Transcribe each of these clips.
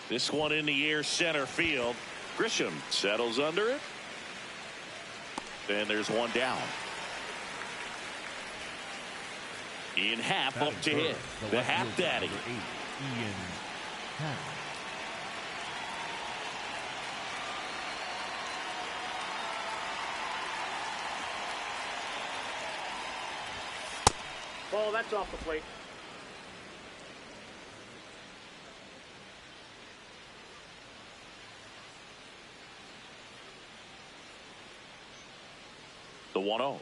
This one in the air center field. Grisham settles under it. And there's one down. Ian Happ up to hit. The Happ Daddy. Ian Happ. Ball, that's off the plate. The 1-0.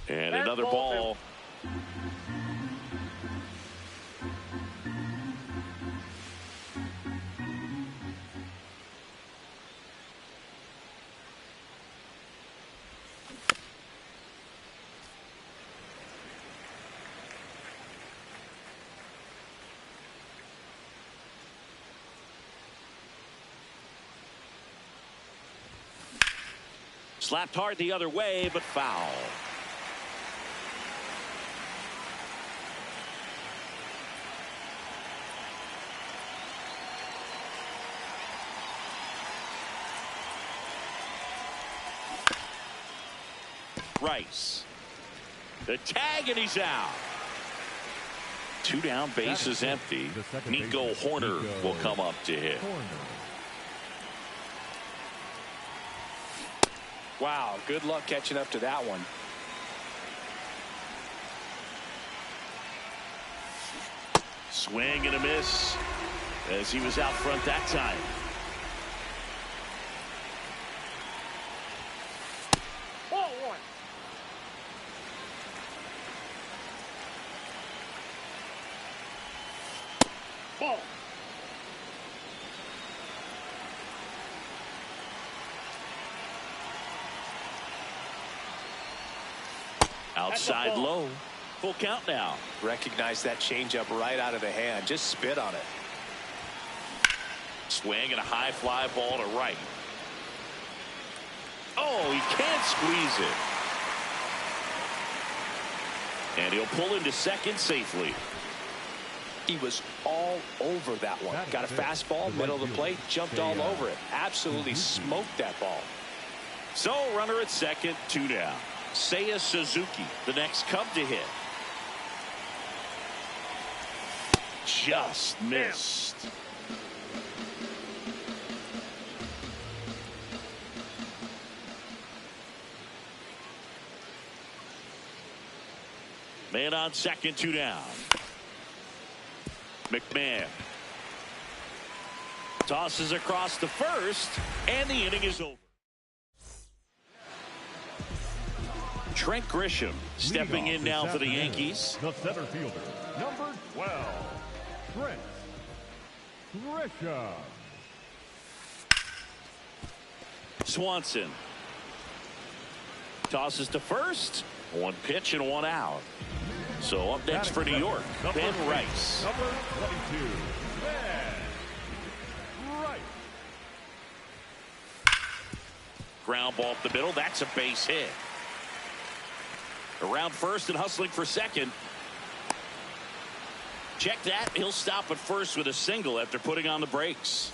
And another ball. Slapped hard the other way, but foul. Rice. The tag, and he's out. 2 down, bases empty. Nico Hoerner will come up to hit. Wow, good luck catching up to that one. Swing and a miss as he was out front that time. Ball 1. Ball. Outside low. Full count now. Recognize that changeup right out of the hand. Just spit on it. Swing and a high fly ball to right. Oh, he can't squeeze it. And he'll pull into second safely. He was all over that one. Got a fastball, middle of the plate, jumped all over it. Absolutely smoked that ball. So runner at second, 2 down. Seiya Suzuki, the next Cub to hit. Just missed. Man on second, 2 down. McMahon tosses across the first, and the inning is over. Trent Grisham stepping in now for the Yankees. The center fielder, number 12, Trent Grisham. Swanson tosses to first. 1 pitch and 1 out. So up next for New York, Ben Rice. Number 22, Ben Rice. Ground ball up the middle. That's a base hit. Around first and hustling for second. Check that. He'll stop at first with a single after putting on the brakes.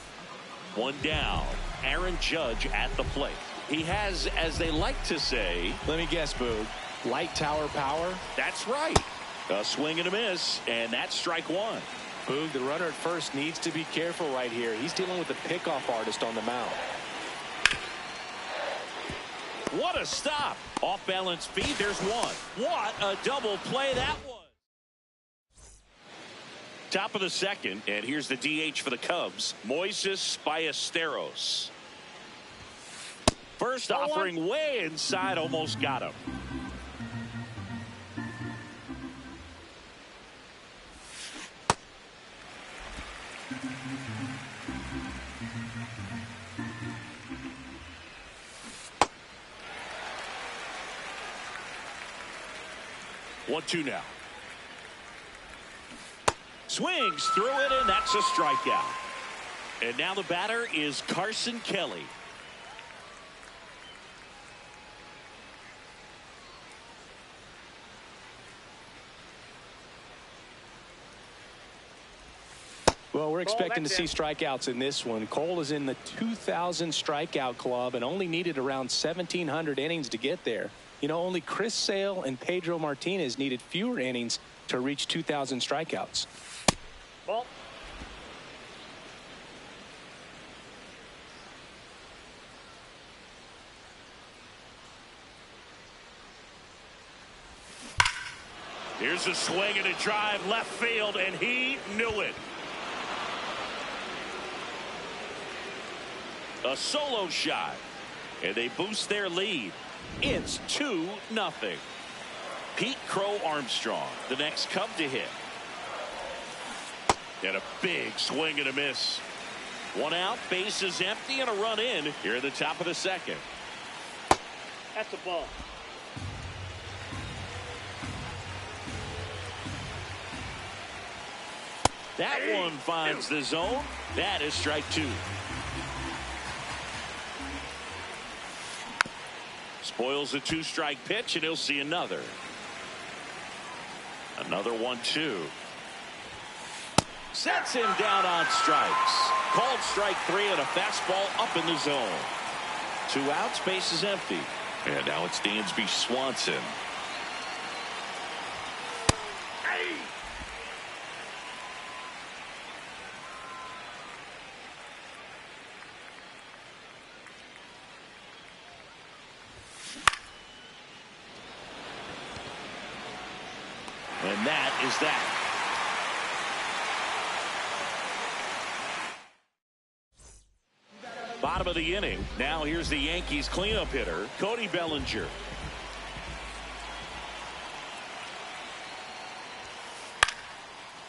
1 down. Aaron Judge at the plate. He has, as they like to say, let me guess, Boog, light tower power. That's right. A swing and a miss, and that's strike 1. Boog, the runner at first needs to be careful right here. He's dealing with the pickoff artist on the mound. What a stop. Off balance speed. There's 1. What a double play that was. Top of the second, and here's the DH for the Cubs, Moises Ballesteros. First offering way inside, almost got him. One, 2 now. Swings through it, and that's a strikeout. And now the batter is Carson Kelly. Well, we're expecting to see strikeouts in this one. Cole is in the 2,000 strikeout club and only needed around 1,700 innings to get there. You know, only Chris Sale and Pedro Martinez needed fewer innings to reach 2,000 strikeouts. Ball. Here's a swing and a drive left field, and he knew it. A solo shot, and they boost their lead. It's 2-0. Pete Crow Armstrong, the next Cub to hit. And a big swing and a miss. One out, bases empty, and a run in here at the top of the second. That's a ball. That one finds the zone. That is strike 2. Spoils a 2-strike pitch, and he'll see another. Another 1-2. Sets him down on strikes. Called strike 3 and a fastball up in the zone. 2 outs, base is empty. And now it's Dansby Swanson. And that is that. Bottom of the inning. Now here's the Yankees cleanup hitter, Cody Bellinger.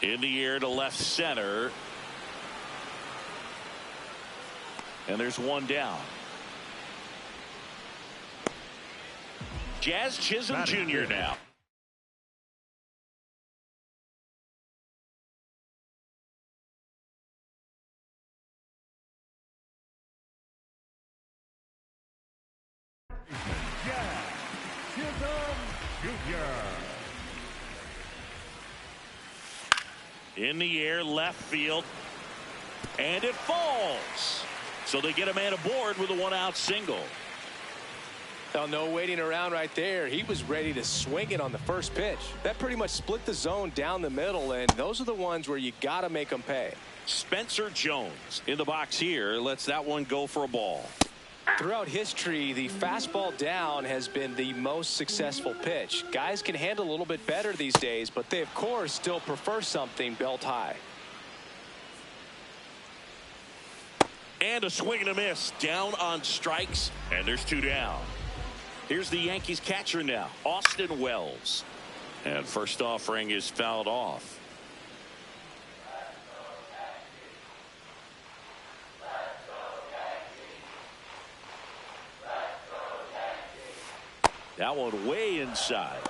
In the air to left center. And there's one down. Jazz Chisholm Jr. now. In the air, left field, and it falls. So they get a man aboard with a 1-out single. Well, no waiting around right there. He was ready to swing it on the first pitch. That pretty much split the zone down the middle, and those are the ones where you got to make them pay. Spencer Jones in the box here lets that one go for a ball. Throughout history, the fastball down has been the most successful pitch. Guys can handle a little bit better these days, but they, of course, still prefer something belt high. And a swing and a miss. Down on strikes, and there's 2 down. Here's the Yankees catcher now, Austin Wells. And first offering is fouled off. That one way inside.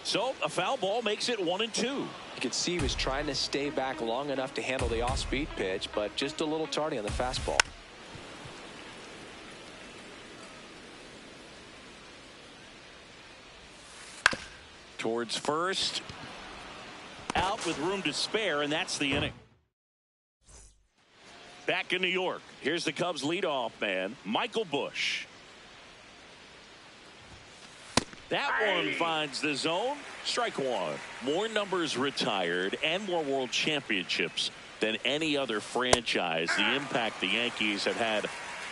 So a foul ball makes it 1-2. You could see he was trying to stay back long enough to handle the off-speed pitch, but just a little tardy on the fastball. Towards first. Out with room to spare, and that's the inning. Back in New York, here's the Cubs leadoff man, Michael Busch. That one finds the zone. Strike 1. More numbers retired and more world championships than any other franchise. The impact the Yankees have had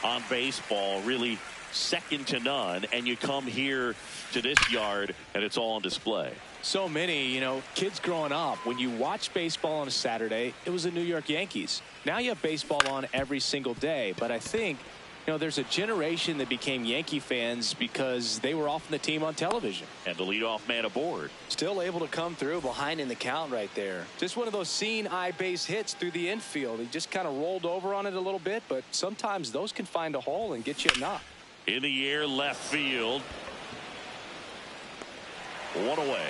on baseball really second to none, and you come here to this yard and it's all on display. So many, you know, kids growing up, when you watch baseball on a Saturday, it was the New York Yankees. Now you have baseball on every single day, but I think, you know, there's a generation that became Yankee fans because they were often the team on television. And the leadoff man aboard. Still able to come through behind in the count right there. Just one of those seeing eye base hits through the infield. He just kind of rolled over on it a little bit, but sometimes those can find a hole and get you a knock. In the air, left field. One away.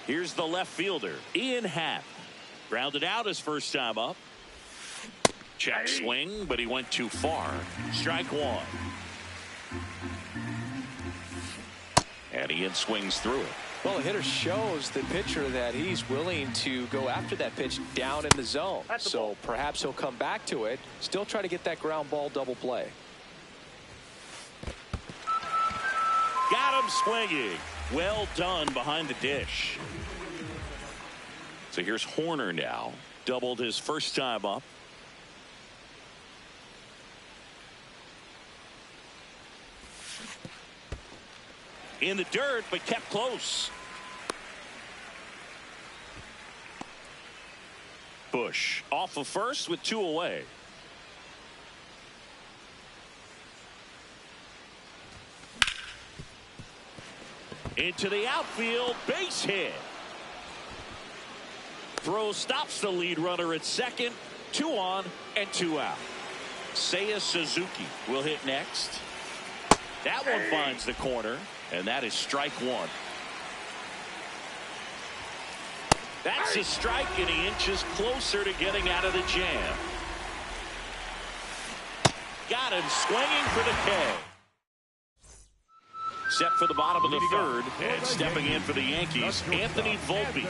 Here's the left fielder, Ian Happ. Grounded out his first time up. Check swing, but he went too far. Strike one. And he swings through it. Well, the hitter shows the pitcher that he's willing to go after that pitch down in the zone. So perhaps he'll come back to it. Still try to get that ground ball double play. Got him swinging. Well done behind the dish. So here's Horner now. Doubled his first time up. In the dirt, but kept close. Bush off of first with 2 away. Into the outfield, base hit. Throw stops the lead runner at second. 2 on and 2 out. Seiya Suzuki will hit next. That one finds the corner, and that is strike one. That's a strike, and he inches closer to getting out of the jam. Got him swinging for the K. Set for the bottom of the third, and stepping in for the Yankees, Anthony Volpe.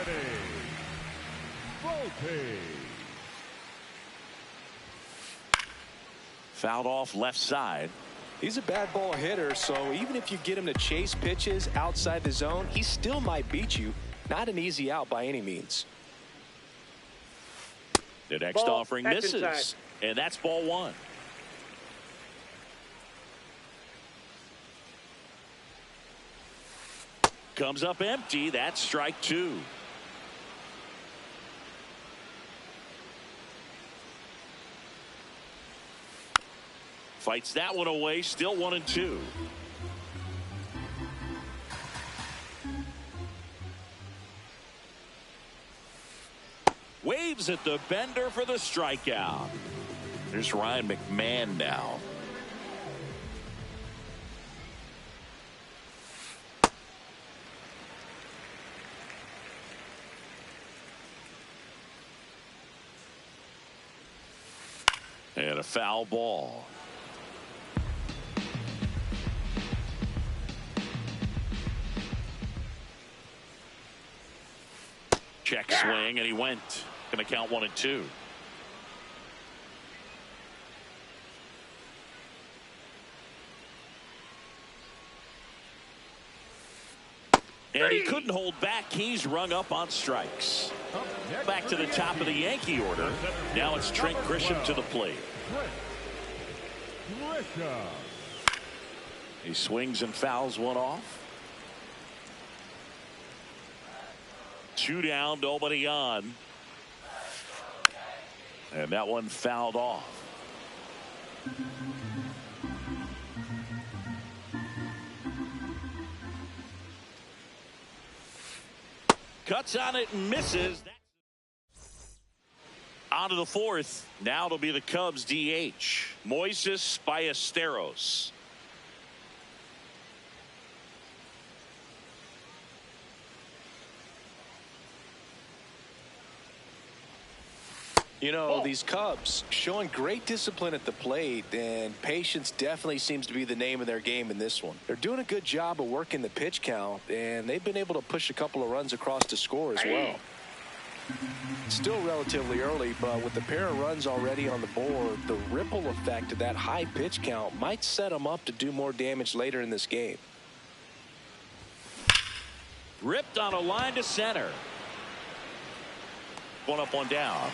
Fouled off left side. He's a bad ball hitter, so even if you get him to chase pitches outside the zone, he still might beat you. Not an easy out by any means. The next offering misses, and that's ball one. Comes up empty. That's strike two. Fights that one away. Still 1-2. Waves at the bender for the strikeout. There's Ryan McMahon now. And a foul ball. Check swing, and he went. Going to count 1-2. And he couldn't hold back. He's rung up on strikes. Back to the top of the Yankee order. Now it's Trent Grisham to the plate. He swings and fouls one off. 2 down, nobody on. And that one fouled off. Cuts on it and misses. On to the fourth. Now it'll be the Cubs DH. Moises Ballesteros. You know, these Cubs showing great discipline at the plate, and patience definitely seems to be the name of their game in this one. They're doing a good job of working the pitch count, and they've been able to push a couple of runs across to score as well. It's still relatively early, but with the pair of runs already on the board, the ripple effect of that high pitch count might set them up to do more damage later in this game. Ripped on a line to center. One up, one down.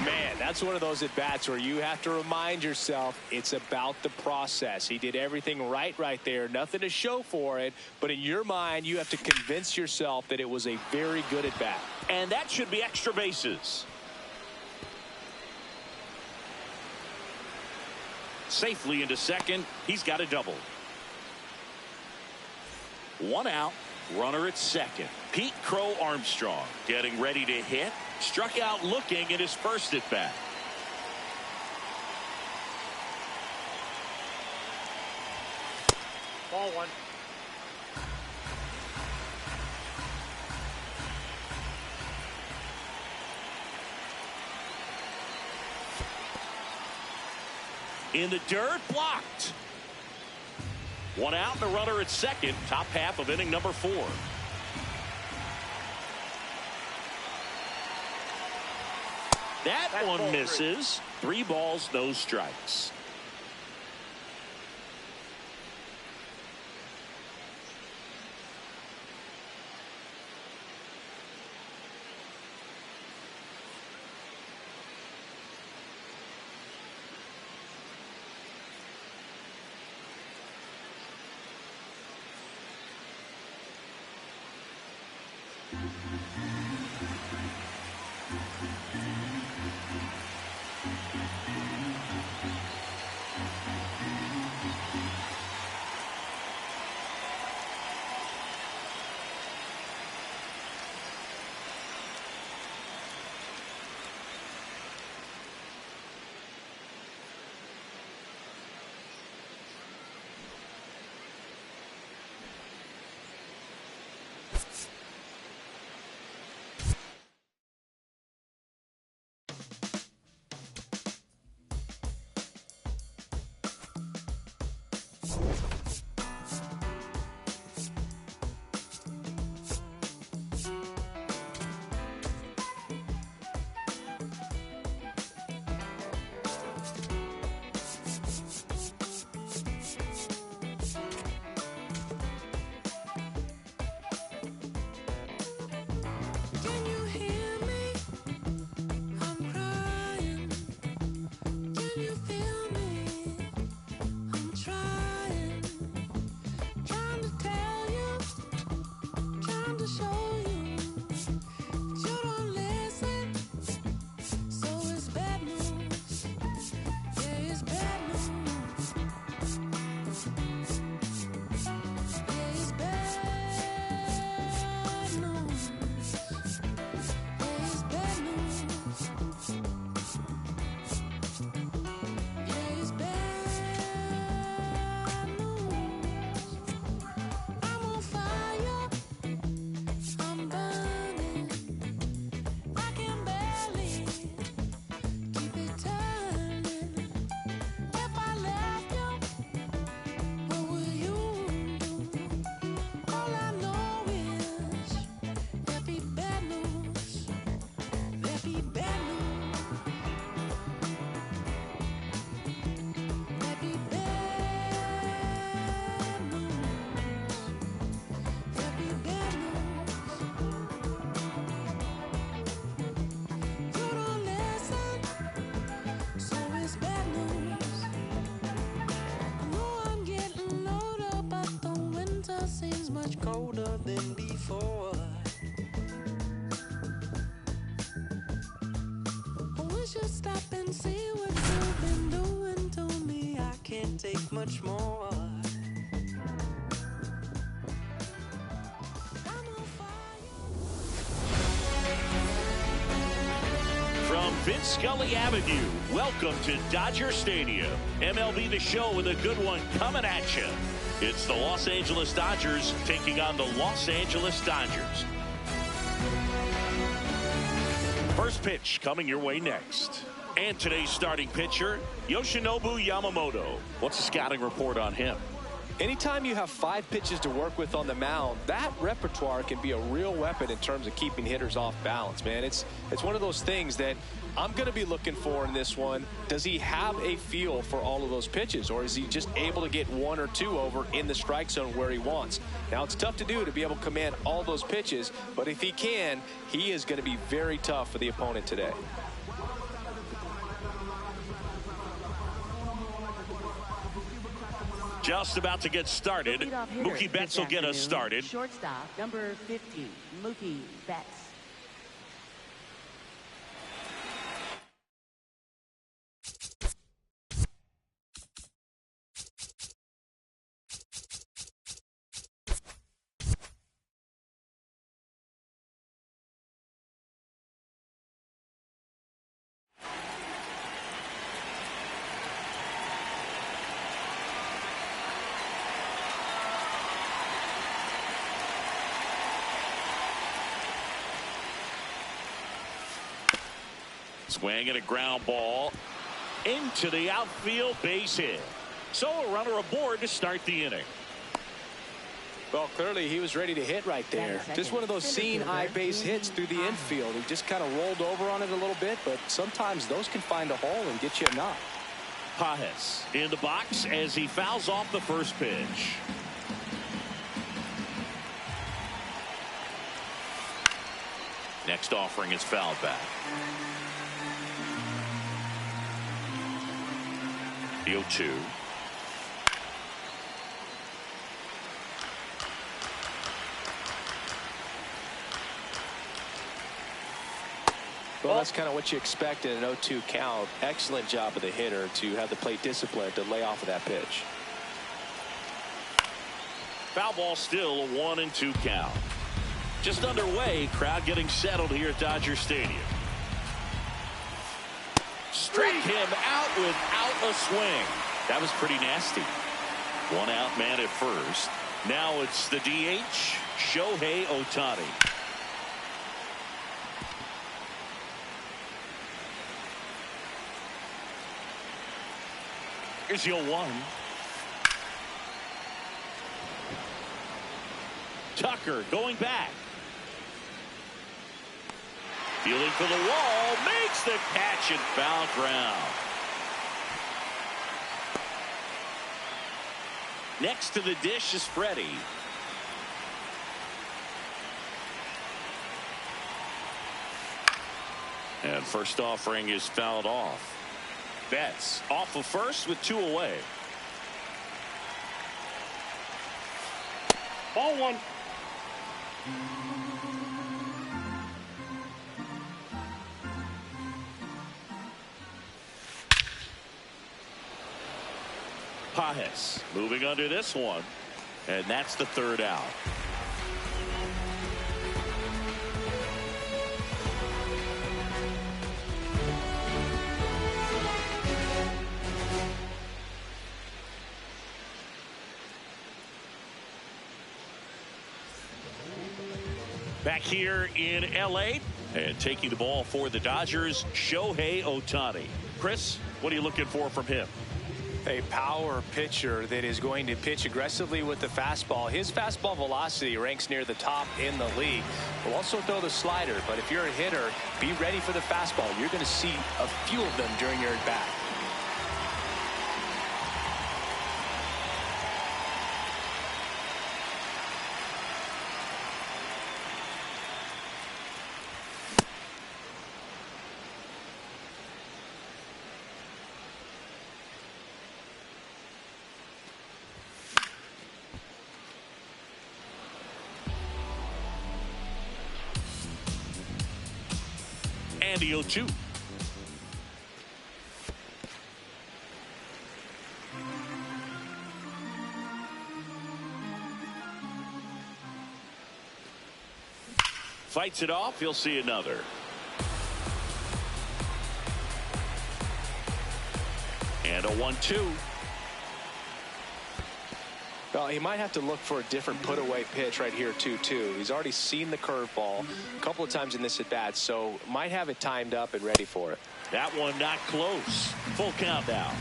Man, that's one of those at-bats where you have to remind yourself it's about the process. He did everything right there. Nothing to show for it. But in your mind, you have to convince yourself that it was a very good at-bat. And that should be extra bases. Safely into second. He's got a double. 1 out. Runner at second. Pete Crow Armstrong getting ready to hit. Struck out looking in his first at bat. Ball one. In the dirt, blocked. One out and a runner at second. Top half of inning number 4. That one misses. 3 balls, no strikes. Much more. From Vince Scully Avenue, welcome to Dodger Stadium. MLB The Show with a good one coming at you. It's the Los Angeles Dodgers taking on the Los Angeles Dodgers. First pitch coming your way next. And today's starting pitcher, Yoshinobu Yamamoto. What's the scouting report on him? Anytime you have 5 pitches to work with on the mound, that repertoire can be a real weapon in terms of keeping hitters off balance, man. It's one of those things that I'm going to be looking for in this one. Does he have a feel for all of those pitches, or is he just able to get 1 or 2 over in the strike zone where he wants? Now, it's tough to do to be able to command all those pitches, but if he can, he is going to be very tough for the opponent today. Just about to get started. Mookie Betts will get us started. Shortstop, number 50, Mookie Betts. Swing and a ground ball. into the outfield, base hit. So a runner aboard to start the inning. Well, clearly he was ready to hit right there. Just one of those seeing eye base hits through the infield. He just kind of rolled over on it a little bit, but sometimes those can find a hole and get you a knock. Pages in the box as he fouls off the first pitch. Next offering is fouled back. The 0-2. Well, that's kind of what you expect in an 0-2 count. Excellent job of the hitter to have the plate discipline to lay off of that pitch. Foul ball, still a 1-2 count. Just underway, crowd getting settled here at Dodger Stadium. Struck him out without a swing. That was pretty nasty. One out man at first. Now it's the DH, Shohei Ohtani. Here's the 0-1. Tucker going back. Fielding for the wall, makes the catch and foul ground. Next to the dish is Freddie. And first offering is fouled off. Betts off of first with 2 away. Ball 1. Pages moving under this one, and that's the 3rd out. Back here in LA and taking the ball for the Dodgers, Shohei Ohtani. Chris, what are you looking for from him? A power pitcher that is going to pitch aggressively with the fastball. His fastball velocity ranks near the top in the league. Will also throw the slider, but if you're a hitter, be ready for the fastball. You're going to see a few of them during your at-bat. And the 0-2. Fights it off. He'll see another. And a 1-2. Well, he might have to look for a different put-away pitch right here, 2-2. He's already seen the curveball a couple of times in this at-bat, so might have it timed up and ready for it. That one not close. Full count now.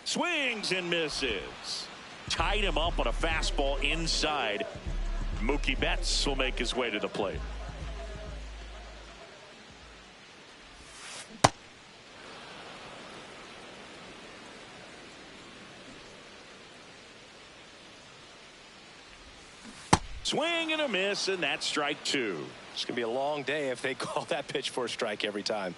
Swings and misses. Tied him up on a fastball inside. Mookie Betts will make his way to the plate. Swing and a miss, and that's strike 2. It's going to be a long day if they call that pitch for a strike every time.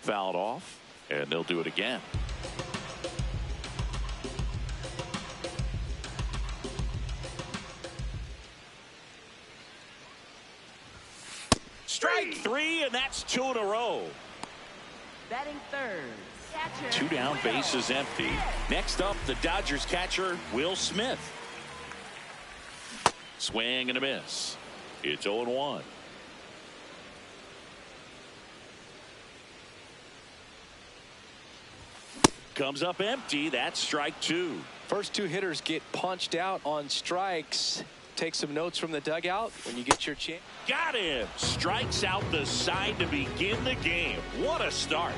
Fouled off, and they'll do it again. Strike 3, and that's 2 in a row. Batting third. Catcher. 2 down, bases empty. Next up, the Dodgers catcher, Will Smith. Swing and a miss. It's 0-1. Comes up empty. That's strike 2. First two hitters get punched out on strikes. Take some notes from the dugout when you get your chance. Got him. Strikes out the side to begin the game. What a start.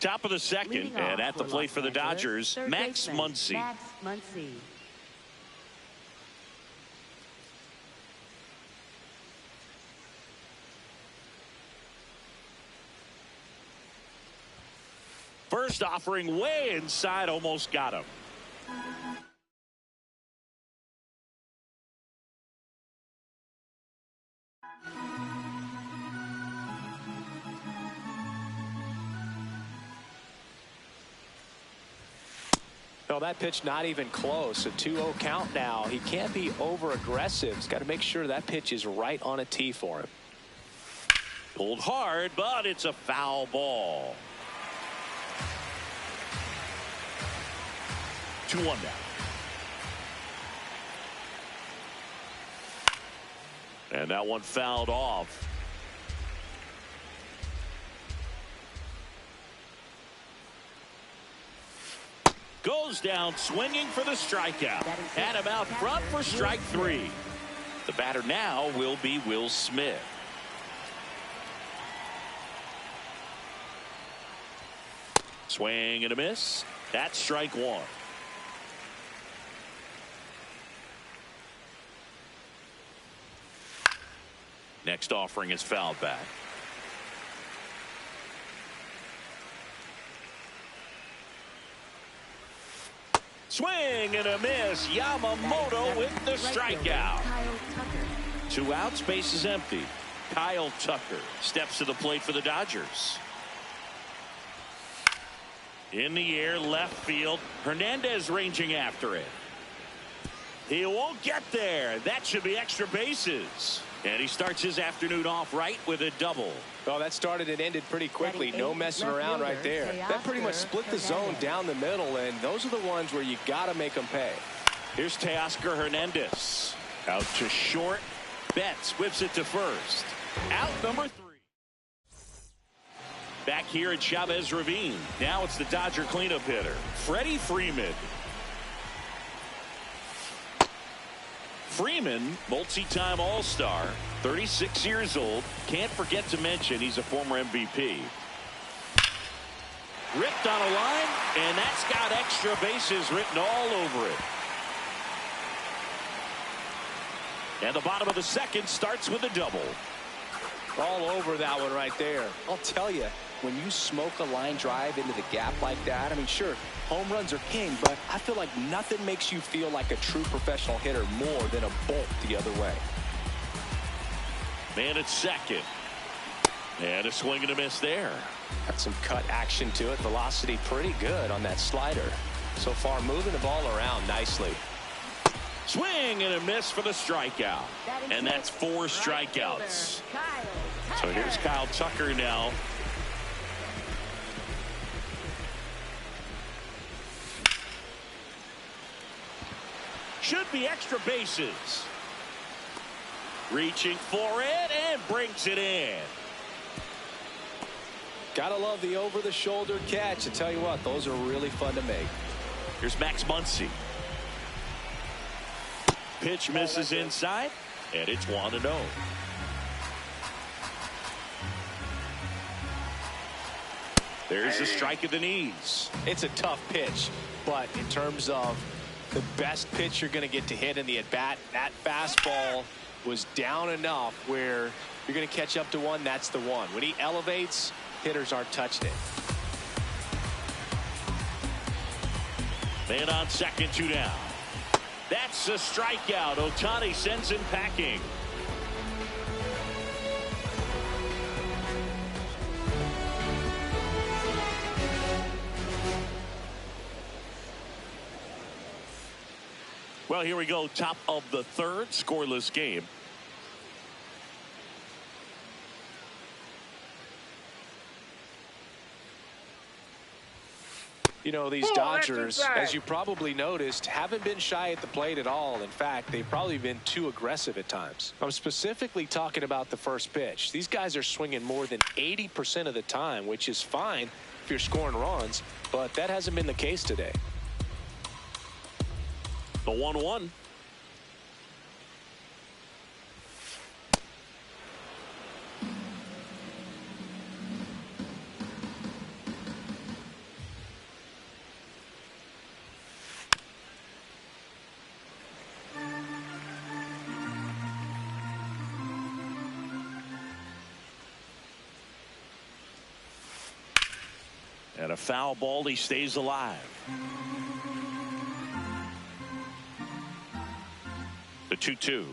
Top of the second, and at the plate for the Dodgers, Max Muncy. Max Muncy. First offering way inside, almost got him. No, that pitch not even close. A 2-0 count now. He can't be over aggressive. He's got to make sure that pitch is right on a tee for him. Pulled hard, but it's a foul ball. 2-1 now. And that one fouled off. Goes down swinging for the strikeout. Had him out front for strike three. The batter now will be Will Smith. Swing and a miss. That's strike one. Next offering is fouled back. Swing and a miss. Yamamoto with the strikeout. Two outs, base is empty. Kyle Tucker steps to the plate for the Dodgers. In the air, left field. Hernandez ranging after it. He won't get there. That should be extra bases. And he starts his afternoon off right with a double. Oh, that started and ended pretty quickly. No messing around right there. That pretty much split the zone down the middle, and those are the ones where you got to make them pay. Here's Teoscar Hernandez. Out to short. Betts whips it to first. Out number 3. Back here at Chavez Ravine. Now it's the Dodger cleanup hitter, Freddie Freeman. Freeman, multi-time All-Star, 36 years old. Can't forget to mention he's a former MVP. Ripped on a line, and that's got extra bases written all over it. And the bottom of the second starts with a double. All over that one right there. I'll tell you, when you smoke a line drive into the gap like that, I mean, sure, home runs are king, but I feel like nothing makes you feel like a true professional hitter more than a bolt the other way. Man at second. And a swing and a miss there. Got some cut action to it. Velocity pretty good on that slider. So far, moving the ball around nicely. Swing and a miss for the strikeout. And that's 4 strikeouts. So here's Kyle Tucker now. Should be extra bases. Reaching for it and brings it in. Gotta love the over-the-shoulder catch. I tell you what, those are really fun to make. Here's Max Muncy. Pitch misses inside, and it's 1-0. There's the strike at the knees. It's a tough pitch, but in terms of the best pitch you're going to get to hit in the at-bat, that fastball was down enough where you're going to catch up to one. That's the one. When he elevates, hitters aren't touching it. Man on second, 2 down. That's a strikeout. Ohtani sends him packing. Well, here we go. Top of the third, scoreless game. You know, these Dodgers, as you probably noticed, haven't been shy at the plate at all. In fact, they've probably been too aggressive at times. I'm specifically talking about the first pitch. These guys are swinging more than 80% of the time, which is fine if you're scoring runs, but that hasn't been the case today. The 1-1. And a foul ball, he stays alive. The 2-2.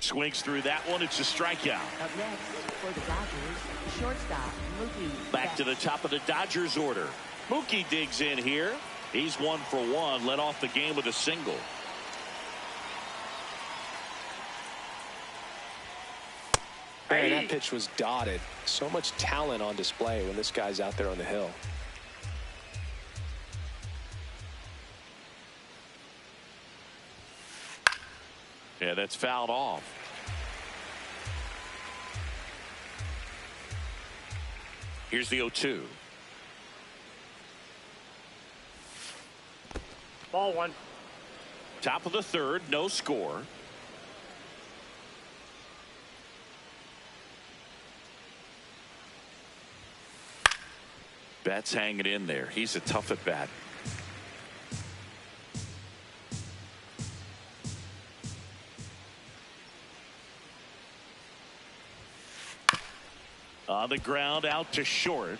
Swings through that one. It's a strikeout. Up next for the Dodgers, shortstop Mookie. Back to the top of the Dodgers order. Mookie digs in here. He's 1 for 1. Led off the game with a single. Man, that pitch was dotted. So much talent on display when this guy's out there on the hill. Yeah, that's fouled off. Here's the 0-2. Ball 1. Top of the third, no score. Betts hanging in there. He's a tough at bat. On the ground, out to short.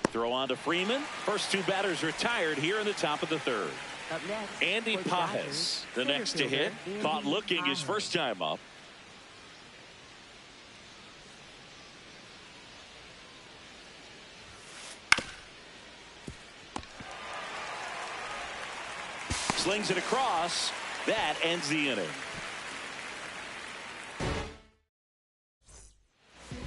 Throw on to Freeman. First two batters retired here in the top of the third. Up next, Andy for the Pages, Dodgers, the next to hit. Andy Caught looking his Pages. first time up. Slings it across. That ends the inning.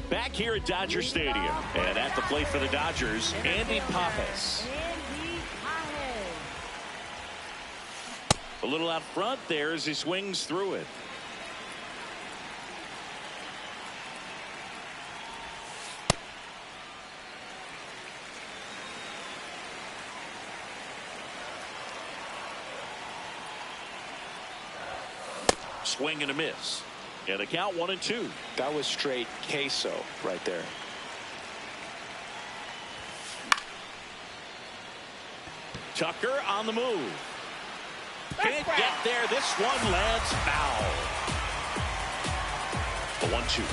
Back here at Dodger Stadium. And at the plate for the Dodgers, Andy Pages. Andy Pages. A little out front there as he swings through it. Swing and a miss. And a count 1-2. That was straight queso right there. Tucker on the move. Can't get there. This one lands foul. The 1-2.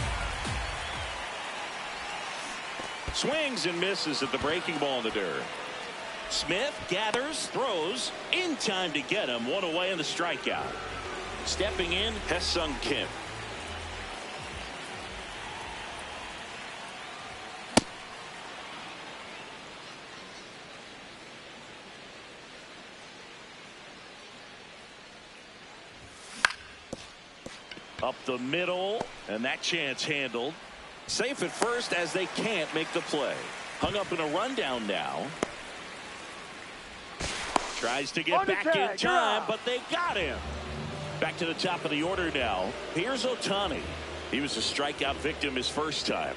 Swings and misses at the breaking ball in the dirt. Smith gathers, throws, in time to get him. One away in the strikeout. Stepping in, Ha-Seong Kim. Up the middle, and that chance handled. Safe at first as they can't make the play. Hung up in a rundown now. Tries to get back in time, but they got him. Back to the top of the order now. Here's Ohtani. He was a strikeout victim his first time.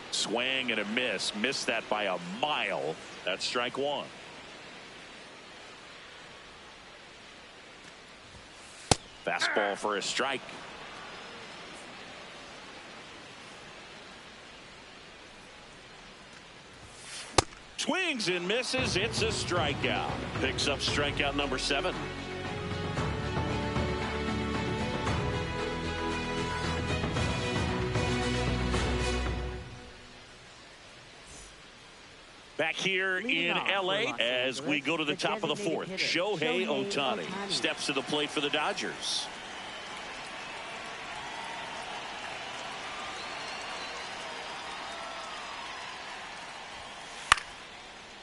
Swing and a miss. Missed that by a mile. That's strike one. Fastball for a strike. Swings and misses. It's a strikeout. Picks up strikeout number 7. Back here in LA as we go to the top of the fourth. Shohei Ohtani steps to the plate for the Dodgers.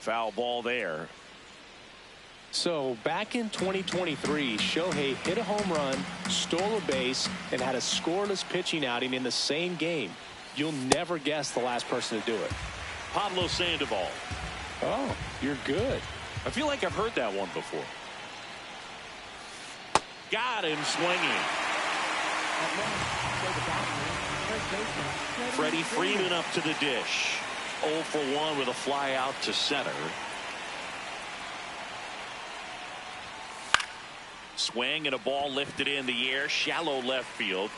Foul ball there. So back in 2023, Shohei hit a home run, stole a base, and had a scoreless pitching outing in the same game. You'll never guess the last person to do it. Pablo Sandoval. Oh, you're good. I feel like I've heard that one before. Got him swinging. Freddie Freeman up to the dish. 0 for 1 with a fly out to center. Swing and a ball lifted in the air. Shallow left field.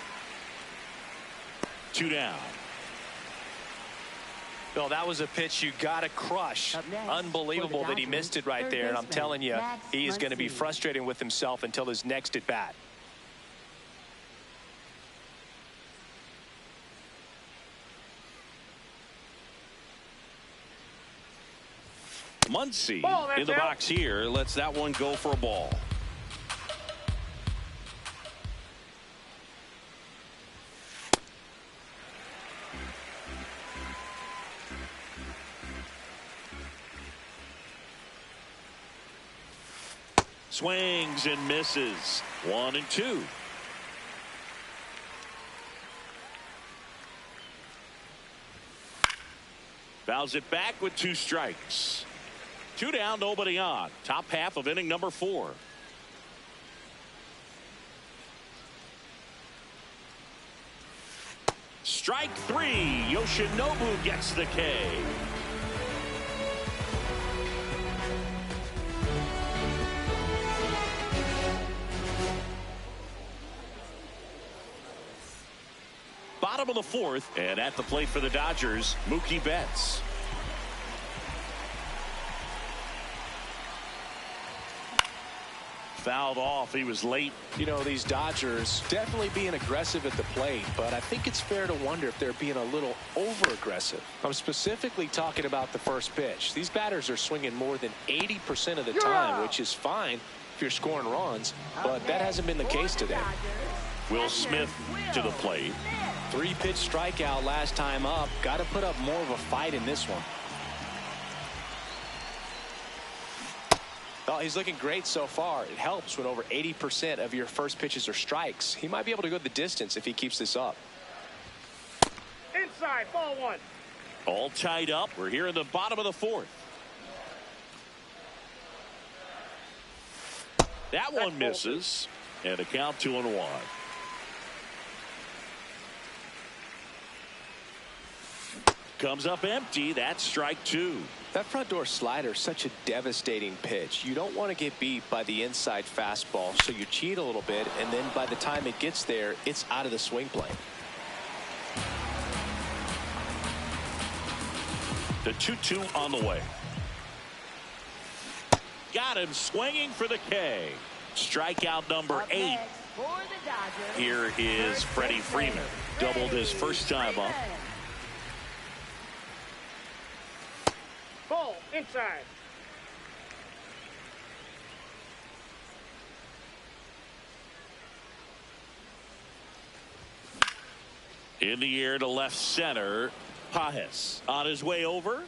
2 down. No, that was a pitch you got to crush. Unbelievable that he missed it right there. And I'm telling you, he is going to be frustrated with himself until his next at bat. Muncy in the box here lets that one go for a ball. Swings and misses. 1 and 2. Fouls it back with 2 strikes. 2 down, nobody on. Top half of inning number 4. Strike 3. Yoshinobu gets the K. Bottom of the 4th, and at the plate for the Dodgers, Mookie Betts. Fouled off. He was late. You know, these Dodgers definitely being aggressive at the plate, but I think it's fair to wonder if they're being a little over aggressive. I'm specifically talking about the first pitch. These batters are swinging more than 80% of the time, which is fine if you're scoring runs, but that hasn't been the case today. Will Smith to the plate. 3-pitch strikeout last time up. Got to put up more of a fight in this one. Oh, he's looking great so far. It helps when over 80% of your first pitches are strikes. He might be able to go the distance if he keeps this up. Inside, ball 1. All tied up. We're here in the bottom of the 4th. That one misses. And a count 2-1. Comes up empty. That's strike 2. That front door slider is such a devastating pitch. You don't want to get beat by the inside fastball, so you cheat a little bit, and then by the time it gets there, it's out of the swing plane. The 2-2 on the way. Got him swinging for the K. Strikeout number 8. Here is Freddie Freeman. Doubled his first time up. Ball inside. In the air to left center. Pages on his way over.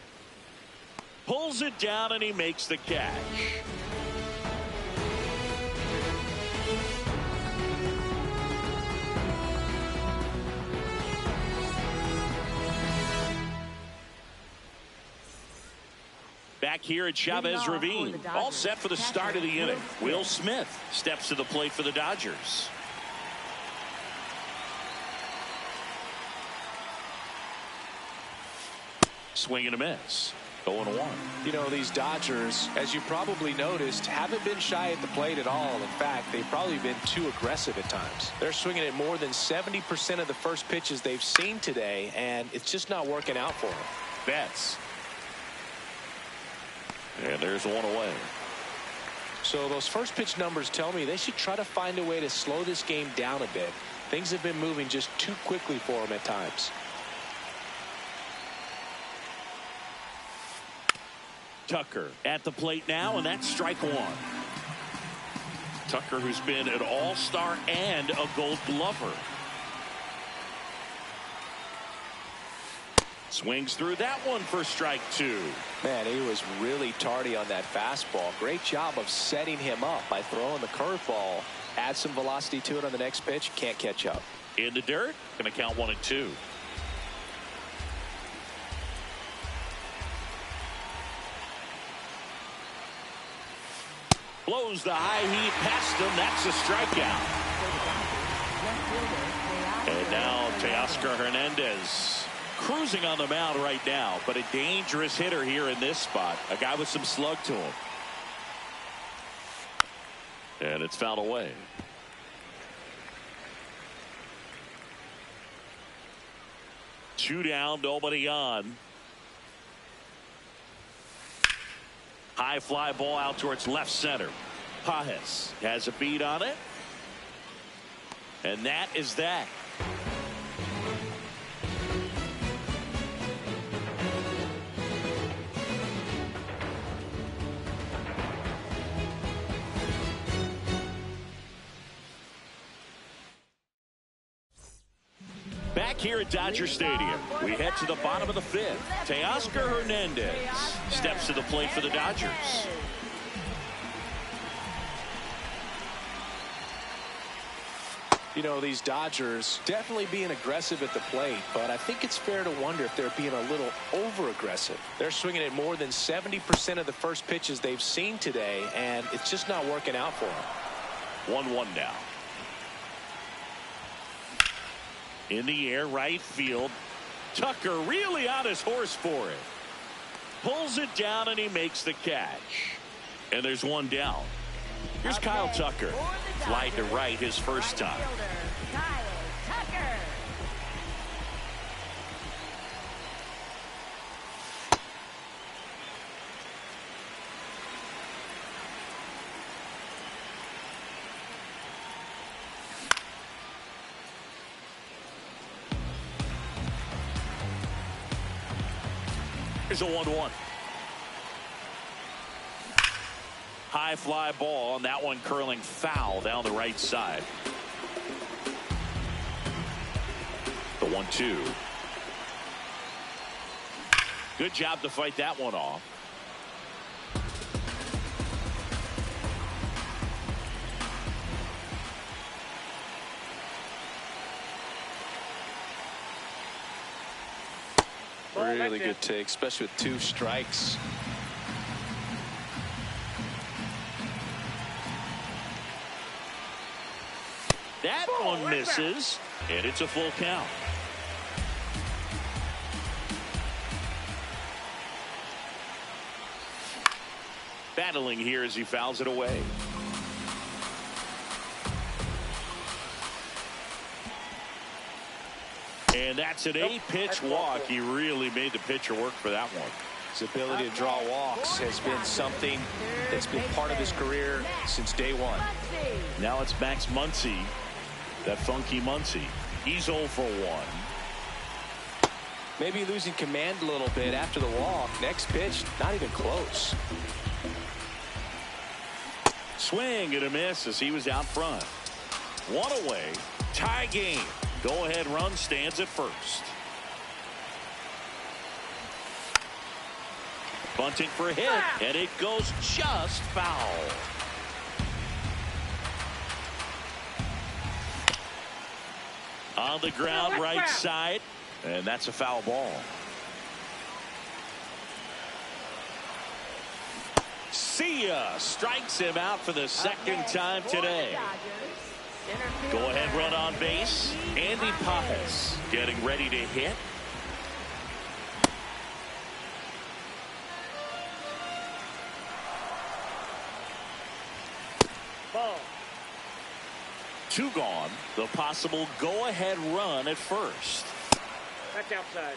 Pulls it down and he makes the catch. Back here at Chavez Ravine, all set for the start of the inning. Will Smith steps to the plate for the Dodgers. Swing and a miss. 0-1. You know, these Dodgers, as you probably noticed, haven't been shy at the plate at all. In fact, they've probably been too aggressive at times. They're swinging at more than 70% of the first pitches they've seen today, and it's just not working out for them. Betts. And there's one away. So those first pitch numbers tell me they should try to find a way to slow this game down a bit. Things have been moving just too quickly for them at times. Tucker at the plate now, and that's strike 1. Tucker, who's been an all-star and a Gold Glover. Swings through that one for strike 2. Man, he was really tardy on that fastball. Great job of setting him up by throwing the curveball. Add some velocity to it on the next pitch. Can't catch up. In the dirt. Going to count 1 and 2. Blows the high heat past him. That's a strikeout. And now Teoscar Hernandez cruising on the mound right now, but a dangerous hitter here in this spot. A guy with some slug to him. And it's fouled away. Two down, nobody on. High fly ball out towards left center. Pages has a beat on it. And that is that. Back here at Dodger Stadium, we head to the bottom of the fifth. Teoscar Hernandez steps to the plate for the Dodgers. You know, these Dodgers definitely being aggressive at the plate, but I think it's fair to wonder if they're being a little over-aggressive. They're swinging at more than 70% of the first pitches they've seen today, and it's just not working out for them. 1-1 now. In the air, right field. Tucker really on his horse for it. Pulls it down and he makes the catch. And there's one down. Here's Kyle Tucker. Fly to right his first time. Kyle Tucker. Here's a 1-1. High fly ball, and that one curling foul down the right side. The 1-2. Good job to fight that one off. Really good take, especially with 2 strikes. That one misses, and it's a full count. Battling here as he fouls it away. And that's an 8-pitch walk. He really made the pitcher work for that one. His ability to draw walks has been something that's been part of his career since day one. Now it's Max Muncy, that funky Muncy. He's 0 for 1. Maybe losing command a little bit after the walk. Next pitch, not even close. Swing and a miss as he was out front. One away. Tie game. Go-ahead run stands at first. Bunting for a hit, and it goes just foul. On the ground, right side, and that's a foul ball. See ya. Strikes him out for the second time today. Go-ahead run on base. Andy Pages getting ready to hit. Ball. 2 gone. The possible go-ahead run at first. That's outside.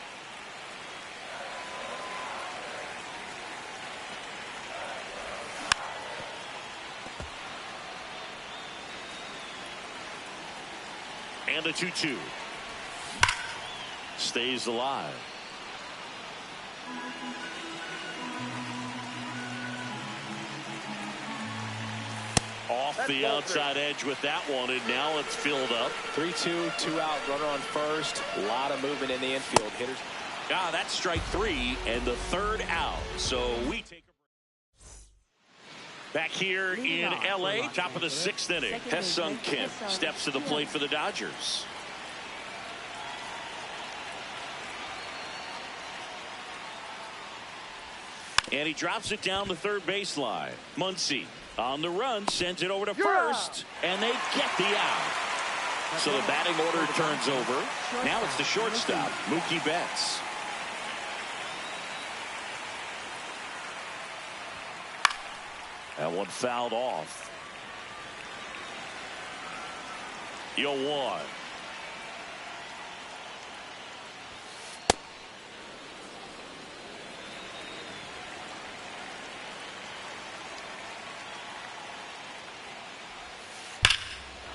And the 2-2. Stays alive. Off the outside edge with that one, and now it's filled up. 3-2, 2 out, runner on first. A lot of movement in the infield. Hitters. That's strike 3 and the 3rd out. So we take a break. Back here in LA, top of the 6th inning. Ha-Seong Kim steps to the plate for the Dodgers. And he drops it down the third baseline. Muncy On the run, sends it over to first, and they get the out. So the batting order turns over. Now it's the shortstop, Mookie Betts. That one fouled off. 0-1.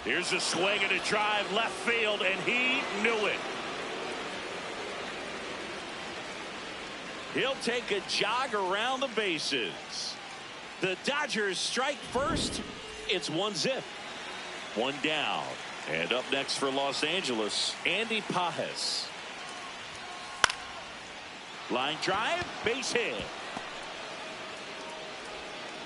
Here's a swing and a drive left field, and he knew it. He'll take a jog around the bases. The Dodgers strike first. It's 1-0. One down. And up next for Los Angeles, Andy Pages. Line drive, base hit.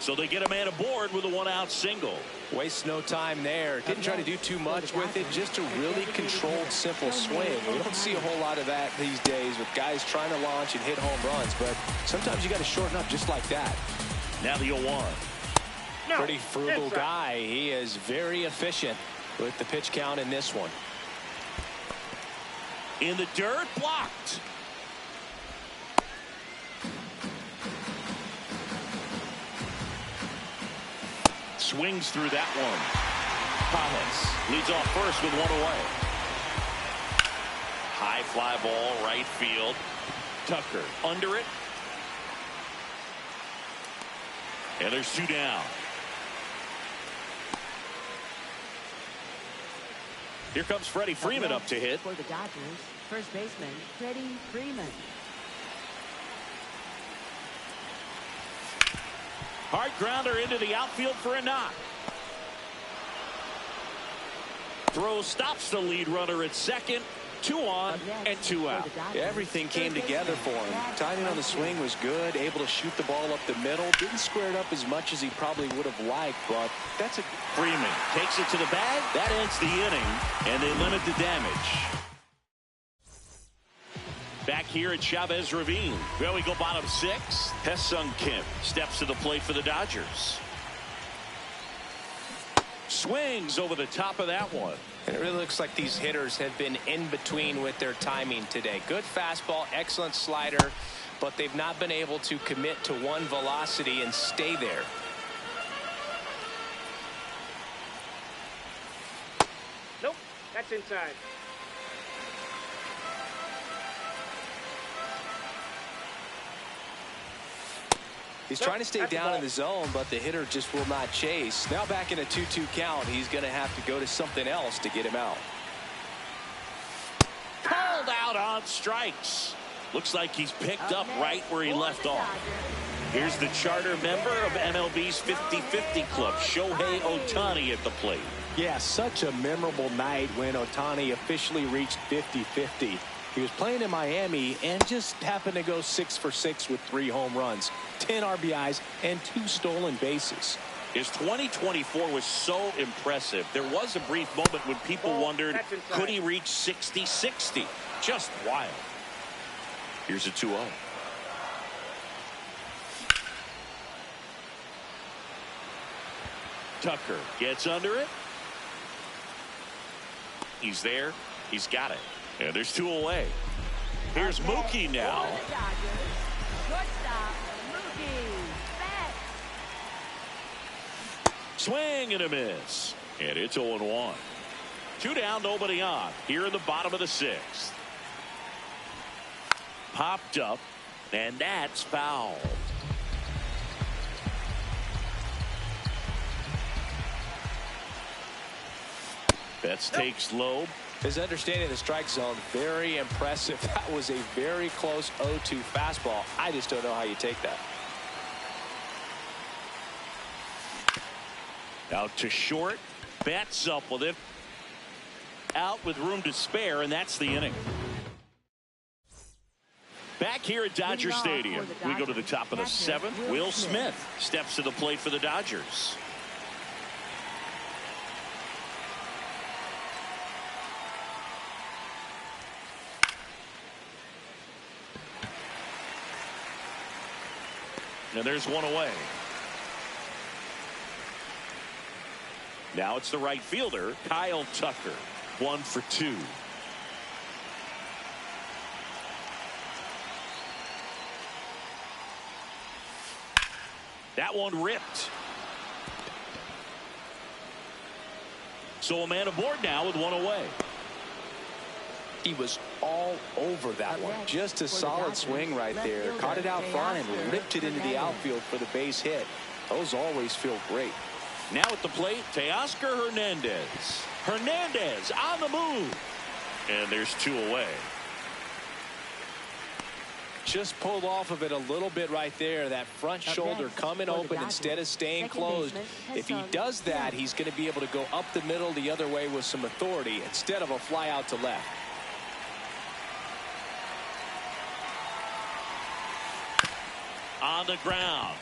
So they get a man aboard with a one-out single. Wastes no time there. Didn't try to do too much with it. Just a really controlled, simple swing. We don't see a whole lot of that these days with guys trying to launch and hit home runs. But sometimes you got to shorten up just like that. Now the 0-1. Pretty frugal guy. He is very efficient with the pitch count in this one. In the dirt, blocked. Swings through that one. Pages leads off first with one away. High fly ball, right field. Tucker under it. And there's two down. Here comes Freddie Freeman up to hit. For the Dodgers, first baseman Freddie Freeman. Hard grounder into the outfield for a knock. Throw stops the lead runner at second. 2 on and 2 out. Everything came together for him. Timing on the swing was good. Able to shoot the ball up the middle. Didn't square it up as much as he probably would have liked, but that's a... Freeman takes it to the bag. That ends the inning, and they limit the damage. Back here at Chavez Ravine. Well, we go bottom 6. Ha-Seong Kim steps to the plate for the Dodgers. Swings over the top of that one. And it really looks like these hitters have been in between with their timing today. Good fastball, excellent slider, but they've not been able to commit to one velocity and stay there. Nope, that's inside. He's trying to stay down in the zone, but the hitter just will not chase. Now back in a 2-2 count, he's going to have to go to something else to get him out. Pulled out on strikes. Looks like he's picked up right where he left off. Here's the charter member of MLB's 50-50 club, Shohei Ohtani at the plate. Yeah, such a memorable night when Ohtani officially reached 50-50. He was playing in Miami and just happened to go 6 for 6 with 3 home runs, 10 RBIs, and 2 stolen bases. His 2024 was so impressive. There was a brief moment when people wondered, could he reach 60-60? Just wild. Here's a 2-0. Tucker gets under it. He's there. He's got it. And there's 2 away. Here's Mookie now. Shortstop, Mookie Betts. Swing and a miss. And it's 0-1. 2 down, nobody on. Here in the bottom of the 6th. Popped up, and that's fouled. Betts takes low. His understanding of the strike zone, very impressive. That was a very close 0-2 fastball. I just don't know how you take that. Out to short. Betts up with it. Out with room to spare, and that's the inning. Back here at Dodger Stadium, we go to the top of the 7th. Will Smith steps to the plate for the Dodgers. And there's 1 away. Now it's the right fielder, Kyle Tucker. 1 for 2. That one ripped. So a man aboard now with 1 away. He was all over that one. Just a solid swing right there. Caught it out front and ripped it into the outfield for the base hit. Those always feel great. Now at the plate, Teoscar Hernandez. Hernandez on the move. And there's 2 away. Just pulled off of it a little bit right there. That front shoulder coming open instead of staying closed. If he does that, he's going to be able to go up the middle the other way with some authority instead of a fly out to left. On the ground.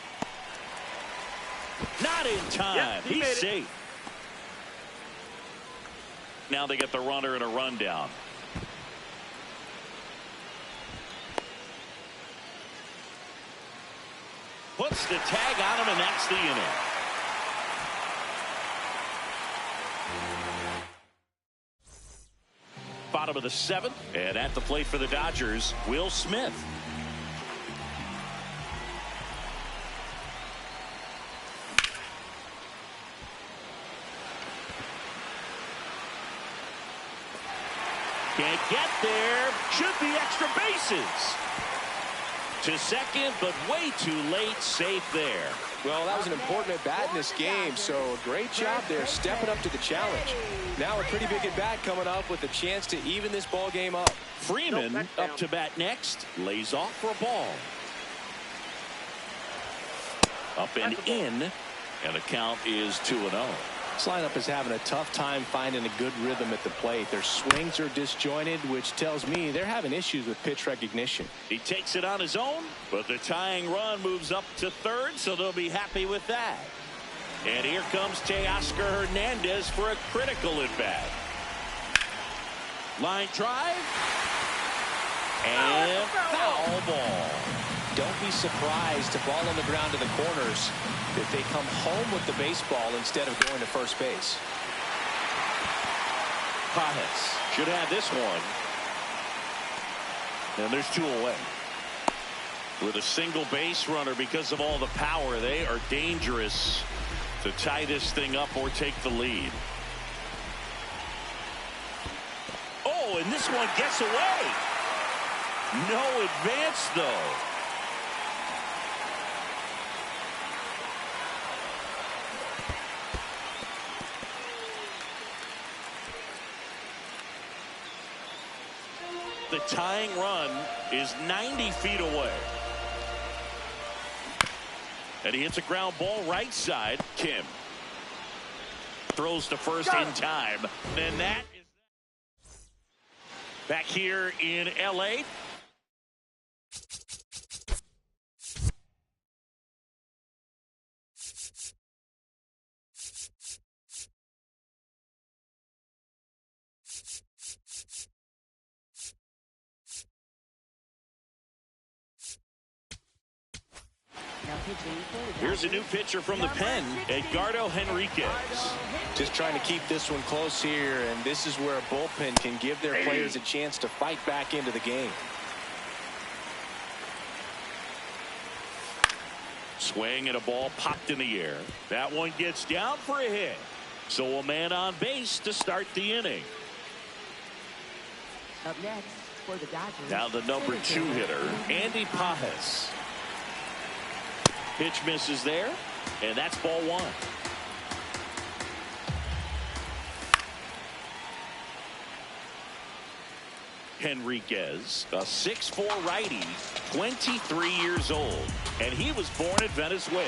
Not in time. Yep, He's safe. Now they get the runner and a rundown. Puts the tag on him, and that's the inning. Bottom of the 7th, and at the plate for the Dodgers, Will Smith. Can't get there. Should be extra bases. To second, but way too late. Safe there. Well, that was an important at-bat in this game, so a great job there stepping up to the challenge. Now a pretty big at-bat coming up with a chance to even this ball game up. Freeman up to bat next. Lays off for a ball. Up and in, and the count is 2-0. This lineup is having a tough time finding a good rhythm at the plate. Their swings are disjointed, which tells me they're having issues with pitch recognition. He takes it on his own, but the tying run moves up to third, so they'll be happy with that. And here comes Teoscar Hernandez for a critical at bat. Line drive. And foul ball. Don't be surprised to ball on the ground to the corners if they come home with the baseball instead of going to first base. Pajes should have this one. And there's 2 away. With a single base runner, because of all the power, they are dangerous to tie this thing up or take the lead. Oh, and this one gets away. No advance, though. The tying run is 90 feet away. And he hits a ground ball right side. Kim throws to first in time. And that is back here in L.A. Here's a new pitcher from the pen, Edgardo Henriquez. Just trying to keep this one close here, and this is where a bullpen can give their players a chance to fight back into the game. Swing and a ball popped in the air. That one gets down for a hit. So a man on base to start the inning. Up next for the Dodgers. Now the number 2 hitter, Andy Pajes. Pitch misses there, and that's ball 1. Henriquez, a 6'4" righty, 23 years old, and he was born in Venezuela.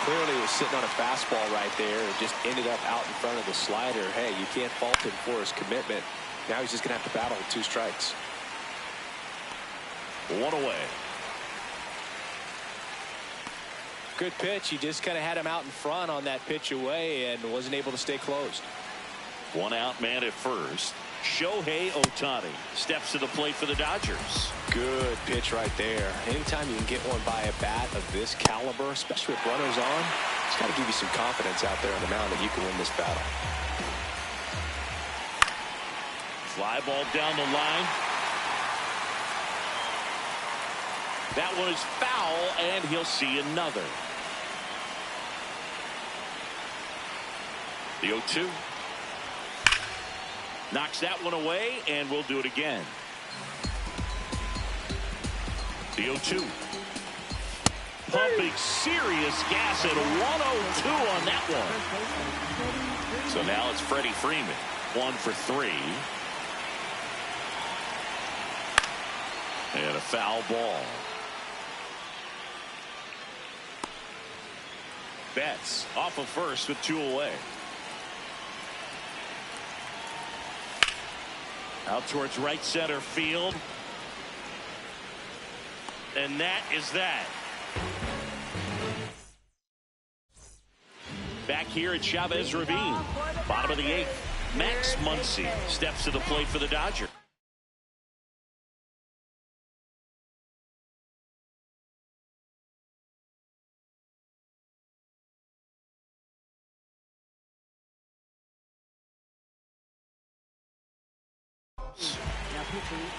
Clearly he was sitting on a fastball right there and just ended up out in front of the slider. Hey, you can't fault him for his commitment. Now he's just going to have to battle with 2 strikes. 1 away. Good pitch. He just kind of had him out in front on that pitch away and wasn't able to stay closed. 1 out, man at first. Shohei Ohtani steps to the plate for the Dodgers. Good pitch right there. Anytime you can get one by a bat of this caliber, especially with runners on, it's got to give you some confidence out there on the mound that you can win this battle. Fly ball down the line. That one is foul, and he'll see another. The 0-2. Knocks that one away, and we'll do it again. The 0-2. Pumping serious gas at 102 on that one. So now it's Freddie Freeman. 1 for 3. And a foul ball. Betts off of first with 2 away. Out towards right center field. And that is that. Back here at Chavez Ravine. Bottom of the 8th. Max Muncy steps to the plate for the Dodgers.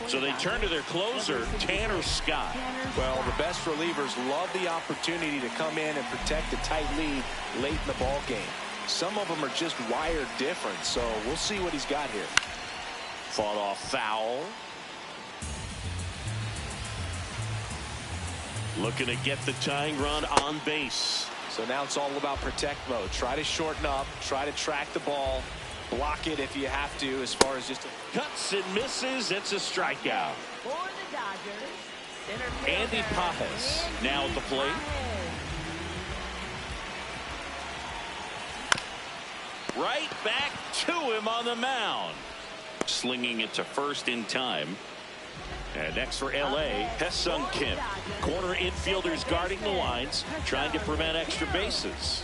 So they turn to their closer, Tanner Scott. Well, the best relievers love the opportunity to come in and protect a tight lead late in the ball game. Some of them are just wired different, so we'll see what he's got here. Fought off foul. Looking to get the tying run on base. So now it's all about protect mode. Try to shorten up, try to track the ball, block it if you have to, as far as just cuts and misses. It's a strikeout. For the Dodgers, center fielder, Andy Pages now at the plate. Right back to him on the mound. Slinging it to first in time. And next for LA, Ha-Seong Kim. Corner infielders guarding the lines, trying to prevent extra bases.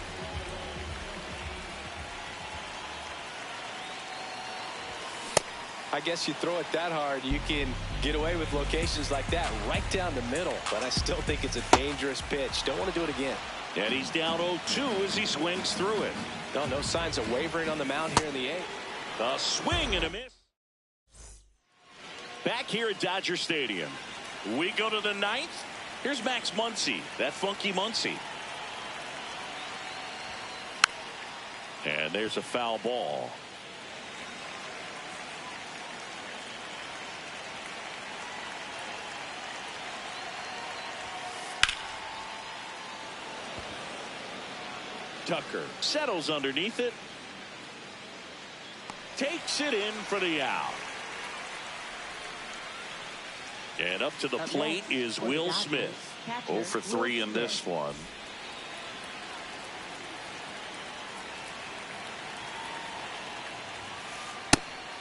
I guess you throw it that hard, you can get away with locations like that right down the middle. But I still think it's a dangerous pitch. Don't want to do it again. And he's down 0-2 as he swings through it. No signs of wavering on the mound here in the 8th. A swing and a miss. Back here at Dodger Stadium, we go to the 9th. Here's Max Muncy, that funky Muncy. And there's a foul ball. Tucker settles underneath it. Takes it in for the out. And up to the plate is Will Smith. 0 for 3 in this one.